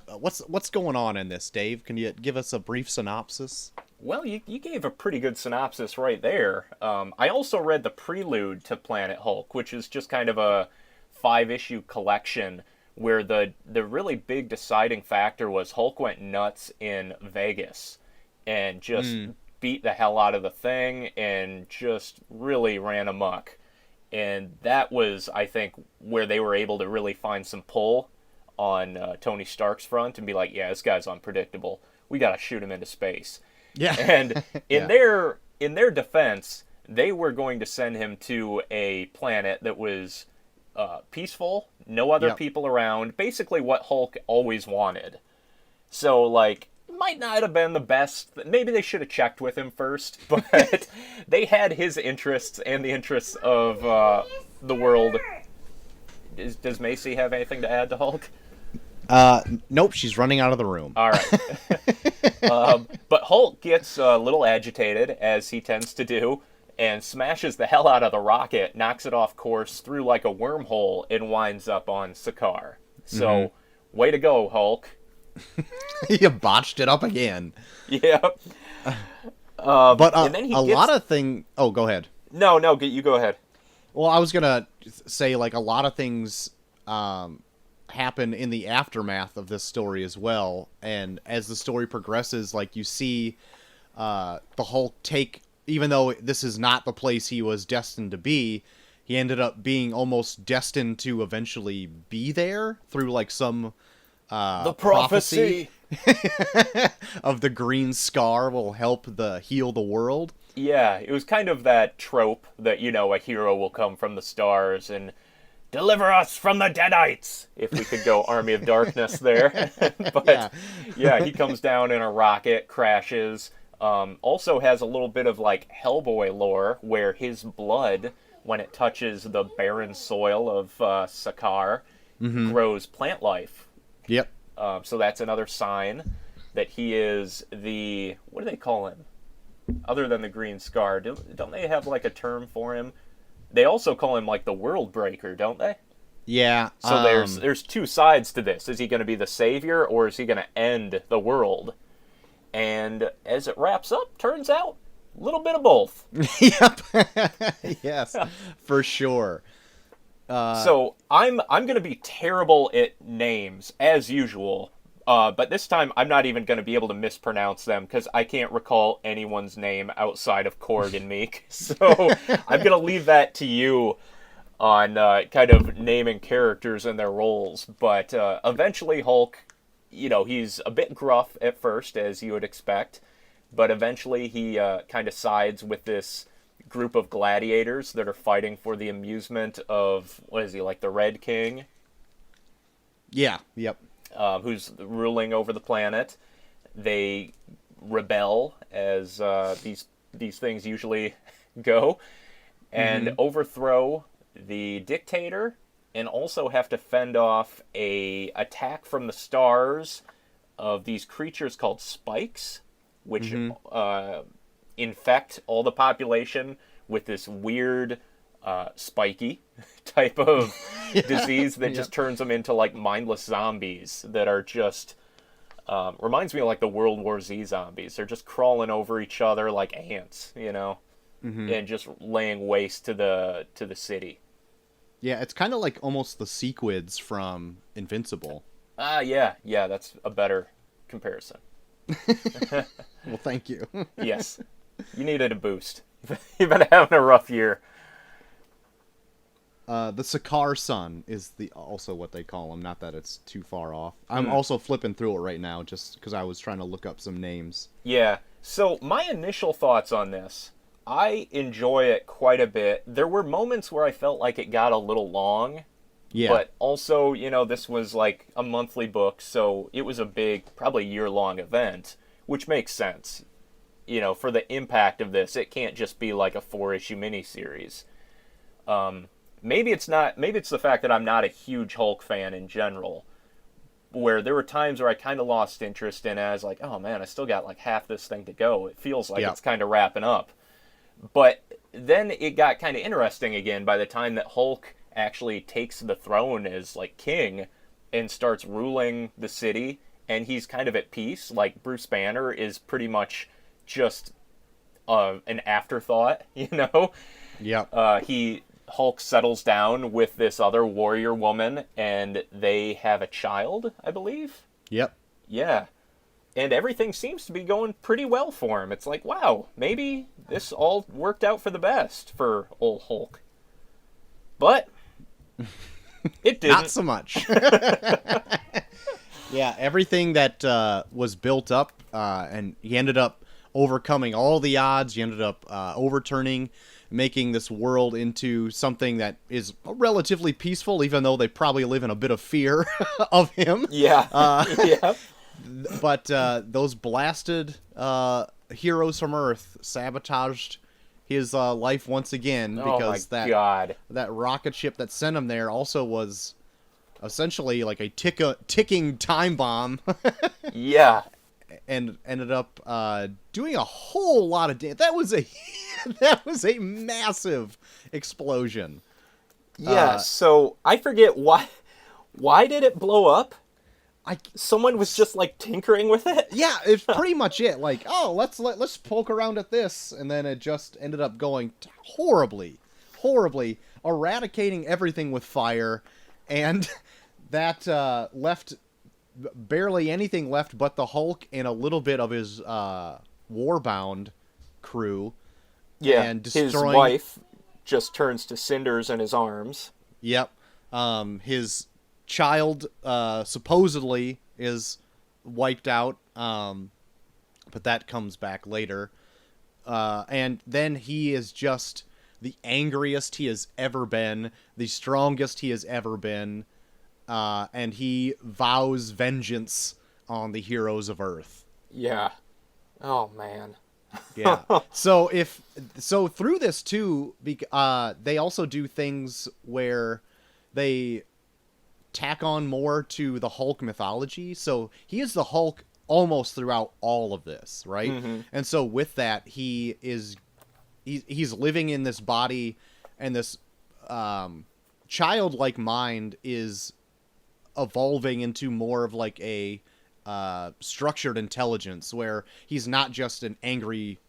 what's going on in this, Dave? Can you give us a brief synopsis? Well, you gave a pretty good synopsis right there. I also read the prelude to Planet Hulk, which is just kind of a 5-issue collection where the really big deciding factor was Hulk went nuts in Vegas and just beat the hell out of the thing and just really ran amok. And that was, I think, where they were able to really find some pull on Tony Stark's front and be like, yeah, this guy's unpredictable. We got to shoot him into space. Yeah. And in their defense, they were going to send him to a planet that was peaceful, no other people around, basically what Hulk always wanted. So, like, might not have been the best. Maybe they should have checked with him first, but they had his interests and the interests of the world. Does Macy have anything to add to Hulk? Nope, she's running out of the room. All right. But Hulk gets a little agitated, as he tends to do, and smashes the hell out of the rocket, knocks it off course through like a wormhole, and winds up on Sakaar. So, way to go, Hulk. You botched it up again. Yeah. But and then lot of thing. Oh, go ahead. No, you go ahead. Well, I was gonna say, like, a lot of things happen in the aftermath of this story as well, and as the story progresses, like, you see the Hulk take, even though this is not the place he was destined to be, he ended up being almost destined to eventually be there through, like, some the prophecy of the green scar will help heal the world. Yeah, it was kind of that trope that, you know, a hero will come from the stars and deliver us from the Deadites, if we could go Army of Darkness there. But, yeah, he comes down in a rocket, crashes. Also has a little bit of, like, Hellboy lore, where his blood, when it touches the barren soil of Sakaar, grows plant life. Yep. So that's another sign that he is the... What do they call him? Other than the Green Scar, don't they have, like, a term for him? They also call him, like, the World Breaker, don't they? Yeah. So there's two sides to this. Is he going to be the savior, or is he going to end the world? And as it wraps up, turns out a little bit of both. Yep. Yes, for sure. So I'm going to be terrible at names as usual. But this time I'm not even going to be able to mispronounce them because I can't recall anyone's name outside of Korg and Meek. So I'm going to leave that to you on kind of naming characters and their roles. But eventually Hulk, he's a bit gruff at first, as you would expect. But eventually he kind of sides with this group of gladiators that are fighting for the amusement of, what is he, like the Red King? Yeah, yep. Who's ruling over the planet. They rebel, as these things usually go, and overthrow the dictator, and also have to fend off a attack from the stars of these creatures called spikes, which infect all the population with this weird spiky type of disease that just turns them into like mindless zombies that are just reminds me of like the World War Z zombies. They're just crawling over each other like ants, and just laying waste to the city. Yeah, it's kind of like almost the sequids from Invincible. Yeah, that's a better comparison. Well, thank you. Yes, you needed a boost. You've been having a rough year. The Sakaar son is also what they call him. Not that it's too far off. I'm also flipping through it right now just because I was trying to look up some names. Yeah. So my initial thoughts on this, I enjoy it quite a bit. There were moments where I felt like it got a little long. Yeah. But also, this was like a monthly book, so it was a big, probably year-long event, which makes sense. For the impact of this, it can't just be like a 4-issue miniseries. Maybe it's not. Maybe it's the fact that I'm not a huge Hulk fan in general, where there were times where I kind of lost interest in it. I was like, oh man, I still got like half this thing to go. It feels like it's kind of wrapping up. But then it got kind of interesting again by the time that Hulk actually takes the throne as like king and starts ruling the city, and he's kind of at peace. Like Bruce Banner is pretty much just an afterthought, Yep. Hulk settles down with this other warrior woman, and they have a child, I believe. Yep. Yeah. And everything seems to be going pretty well for him. It's like, wow, maybe this all worked out for the best for old Hulk. But it didn't. Not so much. Yeah, everything that was built up, and he ended up overcoming all the odds. He ended up overturning, making this world into something that is relatively peaceful, even though they probably live in a bit of fear of him. Yeah. Yeah. But those blasted heroes from Earth sabotaged his life once again, because that rocket ship that sent him there also was essentially like a ticking time bomb. Yeah. And ended up doing a whole lot of damage. That was a massive explosion. Yeah. So I forget why. Why did it blow up? Someone was just like tinkering with it. Yeah, it's pretty much it. Like, oh, let's poke around at this, and then it just ended up going horribly, eradicating everything with fire, and that left barely anything left but the Hulk and a little bit of his warbound crew. Yeah, and his wife just turns to cinders in his arms. Yep. His child supposedly is wiped out, but that comes back later. And then he is just the angriest he has ever been, the strongest he has ever been. And he vows vengeance on the heroes of Earth. Yeah. Oh man. Yeah. So through this too, they also do things where they tack on more to the Hulk mythology. So he is the Hulk almost throughout all of this, right? Mm-hmm. And so with that, he's living in this body and this childlike mind is evolving into more of like a structured intelligence, where he's not just an angry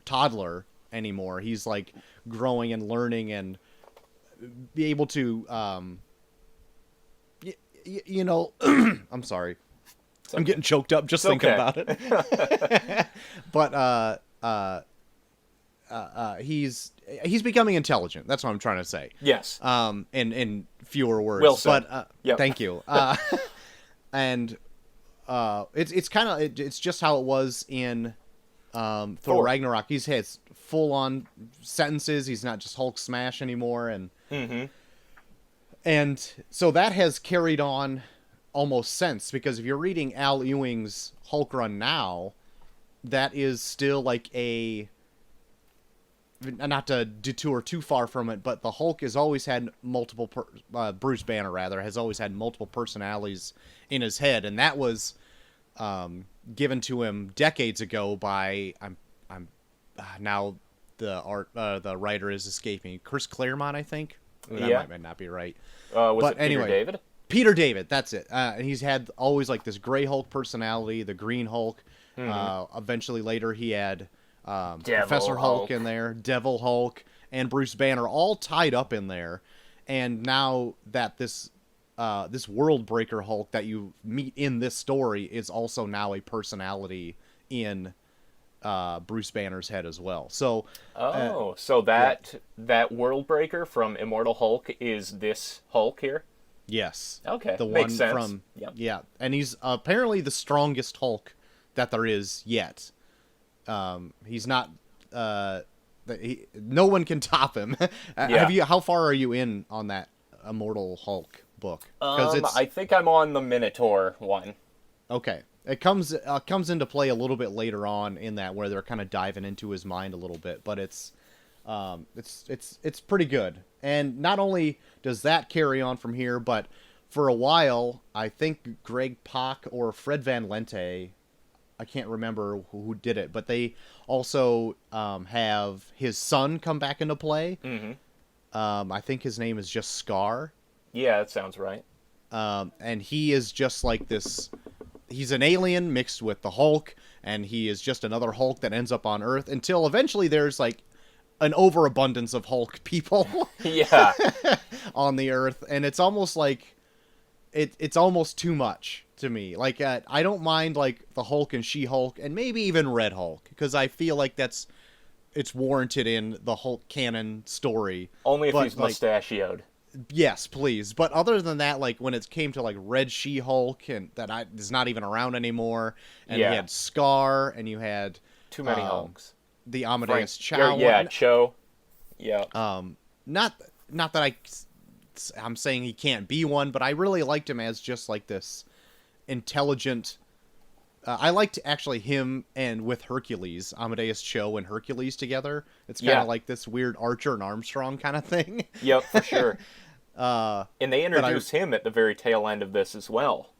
toddler anymore. He's like growing and learning and be able to, you know, I'm sorry. I'm getting choked up just thinking about it. But he's becoming intelligent. That's what I'm trying to say. Yes. In fewer words. Well said. But Yep. Thank you. And it's kind of it's just how it was in Thor Ragnarok. He's hit full on sentences. He's not just Hulk smash anymore, and so that has carried on almost since, because if you're reading Al Ewing's Hulk run now, that is still like a, not to detour too far from it, but the Hulk has always had multiple Bruce Banner rather has always had multiple personalities in his head, and that was given to him decades ago by now the writer is escaping, Chris Claremont, I think. That might not be right. Was it Peter David? Peter David, that's it. And he's had always like this Gray Hulk personality, the Green Hulk. Eventually later he had Professor Hulk in there, Devil Hulk, and Bruce Banner all tied up in there. And now that this World Breaker Hulk that you meet in this story is also now a personality in Bruce Banner's head as well. So so that World Breaker from Immortal Hulk is this Hulk here? Yes. Okay. The Makes one sense. from Yep. yeah, and he's apparently the strongest Hulk that there is yet. He's not. No one can top him. How far are you in on that Immortal Hulk book? I think I'm on the Minotaur one. Okay. It comes into play a little bit later on in that, where they're kind of diving into his mind a little bit, but it's pretty good. And not only does that carry on from here, but for a while, I think Greg Pak or Fred Van Lente, I can't remember who did it, but they also have his son come back into play. I think his name is just Sakaar. Yeah, that sounds right. And he is just like this. He's an alien mixed with the Hulk, and he is just another Hulk that ends up on Earth until eventually there's like an overabundance of Hulk people Yeah. on the Earth, and it's almost like it's almost too much to me. Like I don't mind like the Hulk and She-Hulk and maybe even Red Hulk, because I feel like it's warranted in the Hulk canon story. Only if but, he's mustachioed. Yes, please. But other than that, like when it came to like Red She-Hulk, and is not even around anymore, and you had Scar, and you had Too many Hulks. The Amadeus Cho. Cho. Yeah. Not that I'm saying he can't be one, but I really liked him as just like this intelligent. I liked actually him and with Hercules, Amadeus Cho and Hercules together. It's kind of like this weird Archer and Armstrong kind of thing. Yep, for sure. And they introduce him at the very tail end of this as well.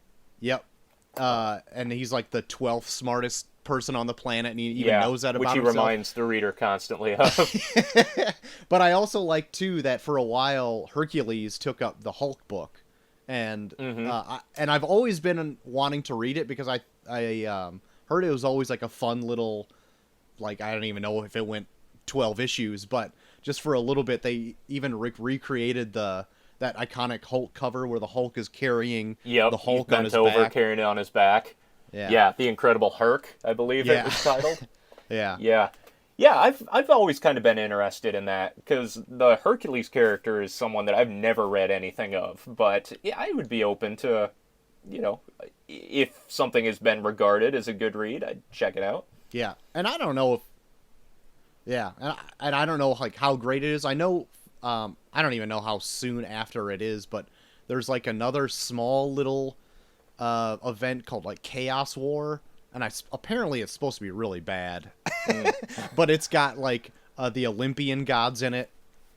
Yep. And he's like the 12th smartest person on the planet, and he even knows that about himself. Which he reminds the reader constantly of. But I also like, too, that for a while Hercules took up the Hulk book. And and I've always been wanting to read it, because I heard it was always like a fun little, like, I don't even know if it went 12 issues, but just for a little bit they even recreated that iconic Hulk cover where the Hulk is carrying the Hulk on his back. Carrying it on his back. Yeah, The Incredible Hulk, I believe it was titled. Yeah, I've always kind of been interested in that, because the Hercules character is someone that I've never read anything of, but I would be open to, if something has been regarded as a good read, I'd check it out. Yeah, and I don't know and I don't know like how great it is. I know, I don't even know how soon after it is, but there's like another small little event called like Chaos War, and apparently it's supposed to be really bad. But it's got like the Olympian gods in it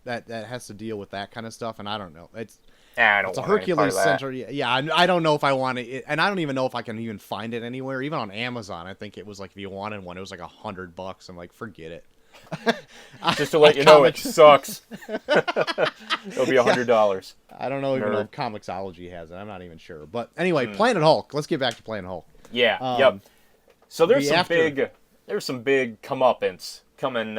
that has to deal with that kind of stuff, and I don't know. It's a Hercules Center. Yeah, I don't know if I want it, and I don't even know if I can even find it anywhere, even on Amazon. I think it was like, if you wanted one, it was like $100. I'm like, forget it. Just to let you know, it sucks. It'll be $100. I don't know even know if Comixology has it. I'm not even sure. But anyway, Planet Hulk. Let's get back to Planet Hulk. Yeah. Yep. So there's some big comeuppance coming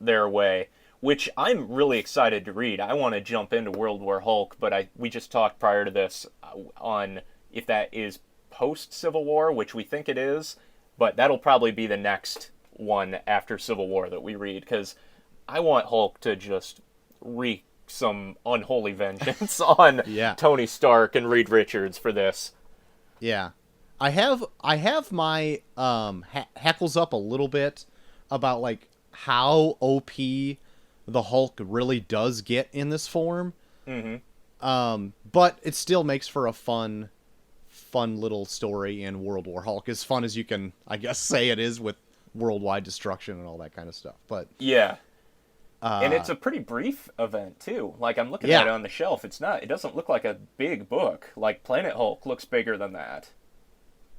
their way, which I'm really excited to read. I want to jump into World War Hulk, but we just talked prior to this on if that is post-Civil War, which we think it is, but that'll probably be the next one after Civil War that we read, because I want Hulk to just wreak some unholy vengeance on Tony Stark and Reed Richards for this. Yeah. I have my hackles up a little bit about like how OP the Hulk really does get in this form. Mm-hmm. But it still makes for a fun little story in World War Hulk. As fun as you can, I guess, say it is with worldwide destruction and all that kind of stuff. But yeah. And it's a pretty brief event too. Like I'm looking at it on the shelf. It doesn't look like a big book. Like Planet Hulk looks bigger than that.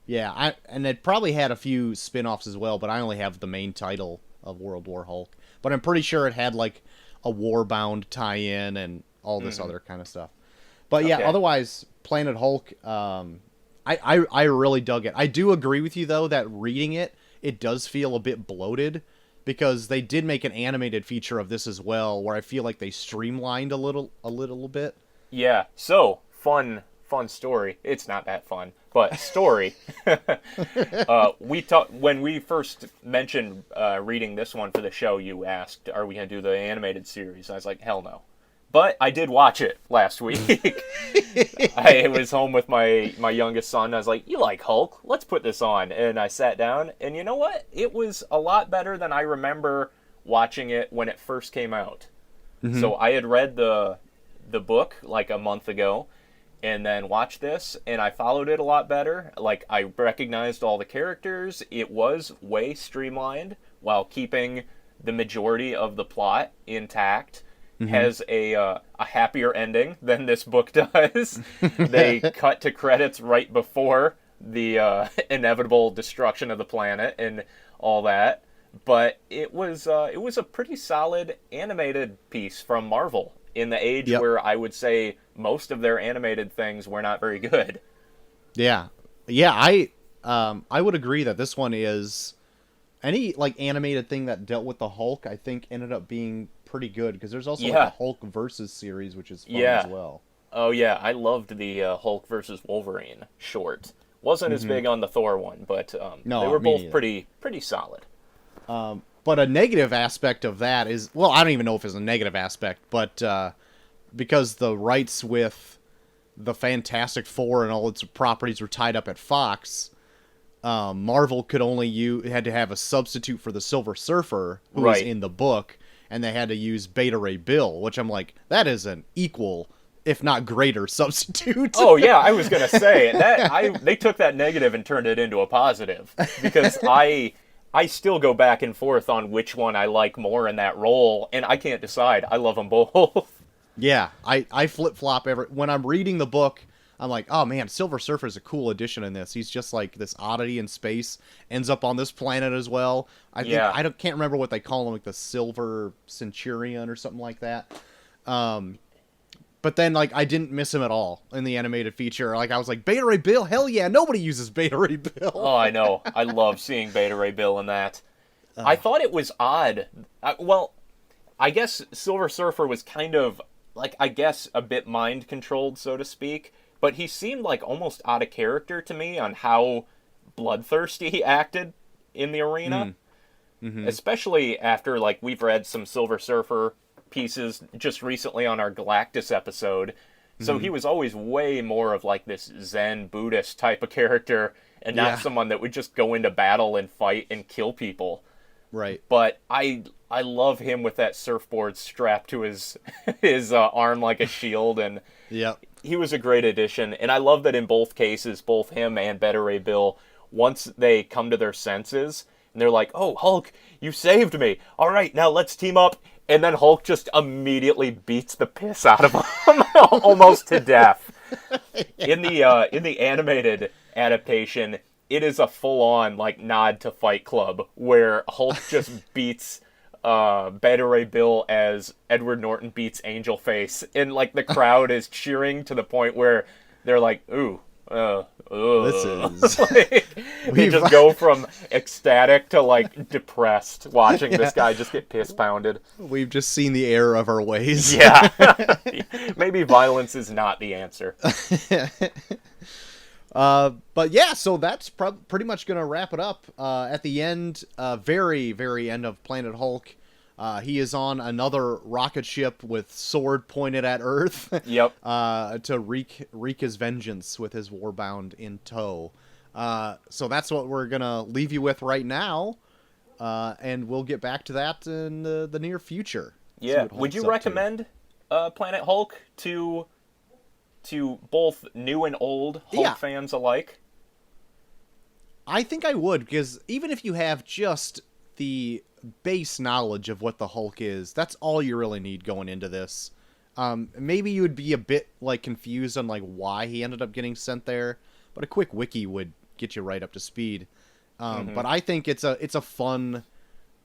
Yeah, and it probably had a few spin-offs as well, but I only have the main title of World War Hulk. But I'm pretty sure it had like a Warbound tie-in and all this other kind of stuff. But yeah, otherwise, Planet Hulk, I really dug it. I do agree with you though that reading it does feel a bit bloated, because they did make an animated feature of this as well, where I feel like they streamlined a little bit. Yeah. So fun story. It's not that fun, but story. When we first mentioned reading this one for the show. You asked, "Are we gonna do the animated series?" I was like, "Hell no." But I did watch it last week. I was home with my youngest son. I was like, "You like Hulk? Let's put this on." And I sat down, and you know what? It was a lot better than I remember watching it when it first came out. Mm-hmm. So I had read the book like a month ago, and then watched this, and I followed it a lot better. Like, I recognized all the characters. It was way streamlined while keeping the majority of the plot intact. Mm-hmm. Has a happier ending than this book does. They cut to credits right before the inevitable destruction of the planet and all that. But it was a pretty solid animated piece from Marvel in the age where I would say most of their animated things were not very good. Yeah, I would agree that this one is any like animated thing that dealt with the Hulk. I think ended up being pretty good, because there's also like a Hulk versus series, which is fun as well. Oh yeah, I loved the Hulk versus Wolverine short. Wasn't as big on the Thor one, but they were both pretty solid. But a negative aspect of that is, well, I don't even know if it's a negative aspect, but because the rights with the Fantastic Four and all its properties were tied up at Fox, Marvel could only had to have a substitute for the Silver Surfer, who was in the book, and they had to use Beta Ray Bill, which I'm like, that is an equal, if not greater, substitute. Oh yeah, I was gonna say that they took that negative and turned it into a positive, because I still go back and forth on which one I like more in that role, and I can't decide. I love them both. Yeah, I flip-flop when I'm reading the book. I'm like, oh man, Silver Surfer is a cool addition in this. He's just like this oddity in space, ends up on this planet as well. I can't remember what they call him, like the Silver Centurion or something like that. But then like I didn't miss him at all in the animated feature. Like I was like, Beta Ray Bill, hell yeah, nobody uses Beta Ray Bill. Oh, I know. I love seeing Beta Ray Bill in that. I thought it was odd. I guess Silver Surfer was kind of like, I guess, a bit mind controlled, so to speak. But he seemed like almost out of character to me on how bloodthirsty he acted in the arena. Mm-hmm. Especially after, like, we've read some Silver Surfer pieces just recently on our Galactus episode. So he was always way more of, like, this Zen Buddhist type of character, and not someone that would just go into battle and fight and kill people. Right. But I love him with that surfboard strapped to his arm like a shield, and he was a great addition. And I love that in both cases, both him and Beta Ray Bill, once they come to their senses, and they're like, "Oh, Hulk, you saved me. All right, now let's team up." And then Hulk just immediately beats the piss out of him, almost to death. In the animated adaptation, it is a full-on like nod to Fight Club, where Hulk just beats Beta Ray Bill as Edward Norton beats Angel Face, and like the crowd is cheering to the point where they're like, "Ooh, This is like, we just go from ecstatic to like depressed watching this guy just get piss pounded." we've just seen the error of our ways. Yeah, maybe violence is not the answer. But yeah, so that's pretty much going to wrap it up. At the end, very, very end of Planet Hulk, he is on another rocket ship with sword pointed at Earth. Yep. To wreak his vengeance with his Warbound in tow. So that's what we're going to leave you with right now. And we'll get back to that in the near future. Yeah. Would you recommend Planet Hulk to both new and old Hulk fans alike? I think I would, because even if you have just the base knowledge of what the Hulk is, that's all you really need going into this. Maybe you would be a bit like confused on like why he ended up getting sent there, but a quick wiki would get you right up to speed. But I think it's a fun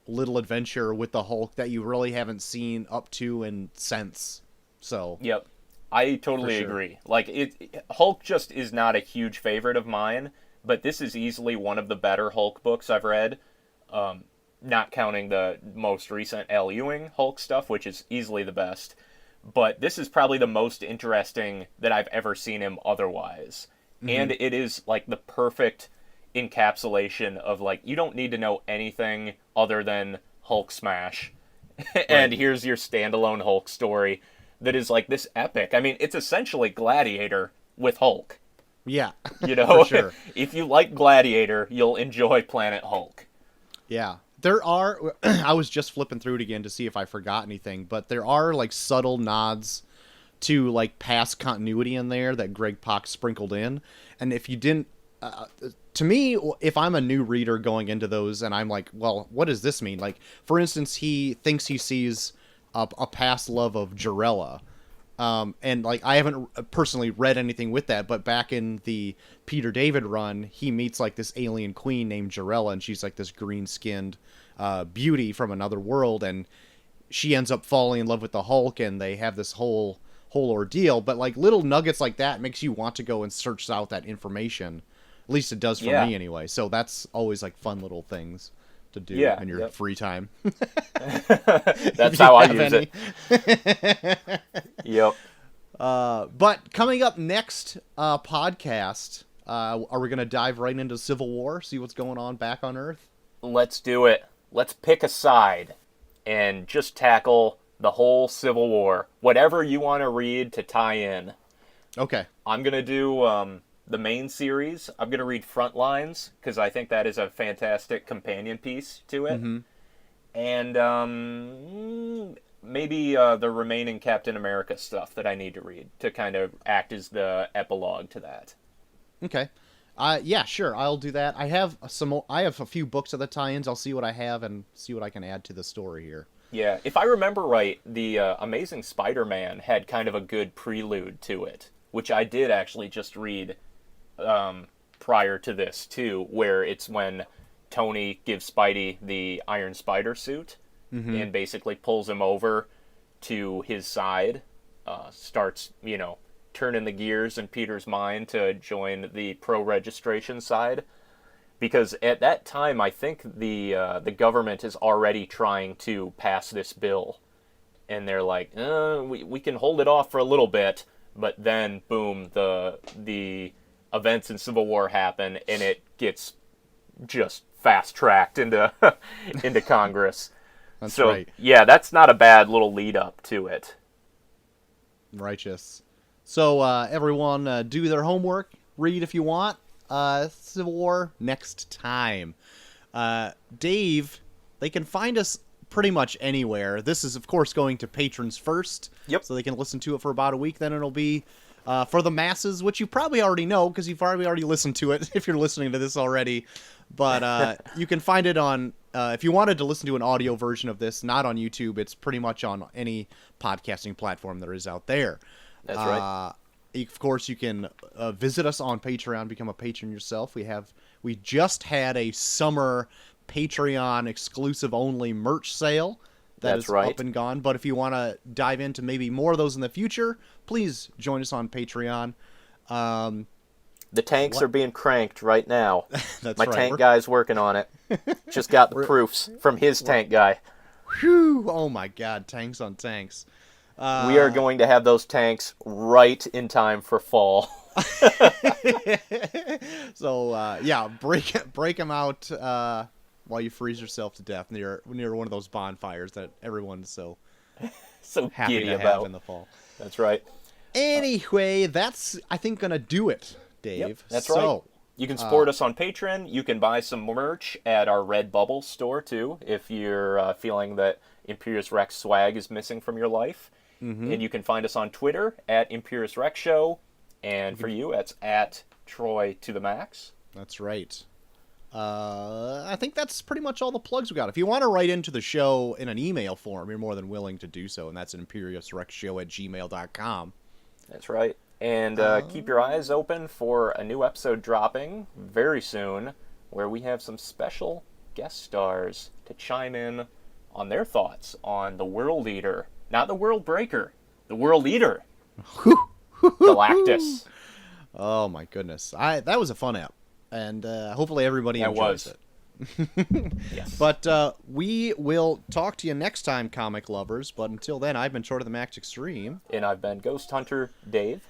little adventure with the Hulk that you really haven't seen up to and since. So yep. I totally agree. Like, Hulk just is not a huge favorite of mine, but this is easily one of the better Hulk books I've read, not counting the most recent Al Ewing Hulk stuff, which is easily the best. But this is probably the most interesting that I've ever seen him otherwise. And it is, like, the perfect encapsulation of, like, you don't need to know anything other than Hulk smash. And here's your standalone Hulk story that is like this epic. I mean, it's essentially Gladiator with Hulk. Yeah, you know, for sure. If you like Gladiator, you'll enjoy Planet Hulk. Yeah, there are. I was just flipping through it again to see if I forgot anything, but there are like subtle nods to like past continuity in there that Greg Pak sprinkled in. And if you didn't, to me, if I'm a new reader going into those, and I'm like, well, what does this mean? Like, for instance, he thinks he sees a past love of Jarella. And like, I haven't personally read anything with that, but back in the Peter David run, he meets like this alien queen named Jarella, and she's like this green-skinned beauty from another world, and she ends up falling in love with the Hulk, and they have this whole ordeal. But like little nuggets like that makes you want to go and search out that information. At least it does for me anyway. So that's always like fun little things to do in your free time. That's how I use it. Yep. But coming up next podcast, are we going to dive right into Civil War, see what's going on back on Earth? Let's do it. Let's pick a side and just tackle the whole Civil War. Whatever you want to read to tie in. Okay. I'm going to do the main series. I'm going to read Frontlines, because I think that is a fantastic companion piece to it. Mm-hmm. And maybe the remaining Captain America stuff that I need to read to kind of act as the epilogue to that. Okay. Yeah, sure. I'll do that. I have a few books of the tie-ins. I'll see what I have and see what I can add to the story here. Yeah, if I remember right, the Amazing Spider-Man had kind of a good prelude to it, which I did actually just read prior to this too, where it's when Tony gives Spidey the Iron Spider suit and basically pulls him over to his side, starts, turning the gears in Peter's mind to join the pro-registration side. Because at that time, I think the government is already trying to pass this bill. And they're like, we can hold it off for a little bit, but then, boom, the events in Civil War happen, and it gets just fast-tracked into Congress. That's right. Yeah, that's not a bad little lead-up to it. Righteous. So, everyone, do their homework, read if you want. Civil War next time. Dave, they can find us pretty much anywhere. This is, of course, going to patrons first. Yep. So they can listen to it for about a week. Then it'll be for the masses, which you probably already know because you've probably already listened to it if you're listening to this already. But you can find it on, if you wanted to listen to an audio version of this, not on YouTube, it's pretty much on any podcasting platform there is out there. That's right. Of course, you can visit us on Patreon, become a patron yourself. We just had a summer Patreon exclusive only merch sale That's right. Up and gone. But if you want to dive into maybe more of those in the future, please join us on Patreon. The tanks are being cranked right now. That's My right. tank guy's working on it. Just got the proofs from his tank guy. Whew, oh my God, tanks on tanks. We are going to have those tanks right in time for fall. So yeah, break them out while you freeze yourself to death near one of those bonfires that everyone's so happy giddy to about have in the fall. That's right. Anyway, that's I think gonna do it, Dave. Yep, that's right. You can support us on Patreon. You can buy some merch at our Redbubble store too, if you're feeling that Imperius Rex swag is missing from your life. Mm-hmm. And you can find us on Twitter at Imperius Rex Show, and for you, it's at Troy to the Max. That's right. I think that's pretty much all the plugs we got. If you want to write into the show in an email form, you're more than willing to do so, and that's ImperiusRexShow@gmail.com. That's right. And keep your eyes open for a new episode dropping very soon, where we have some special guest stars to chime in on their thoughts on the World Eater. Not the World Breaker, the World Eater. Galactus. Oh my goodness. That was a fun app. And hopefully everybody enjoys it. Yes. But we will talk to you next time, comic lovers. But until then, I've been Short of the Max Extreme. And I've been Ghost Hunter Dave.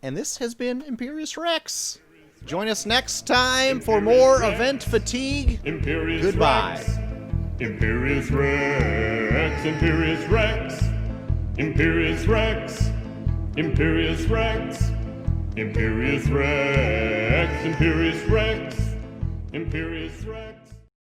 And this has been Imperius Rex. Join us next time for more event fatigue. Imperius Goodbye. Rex. Imperius Rex. Imperius Rex. Imperius Rex. Imperius Rex. Imperius Rex. Imperius Rex. Imperius Rex.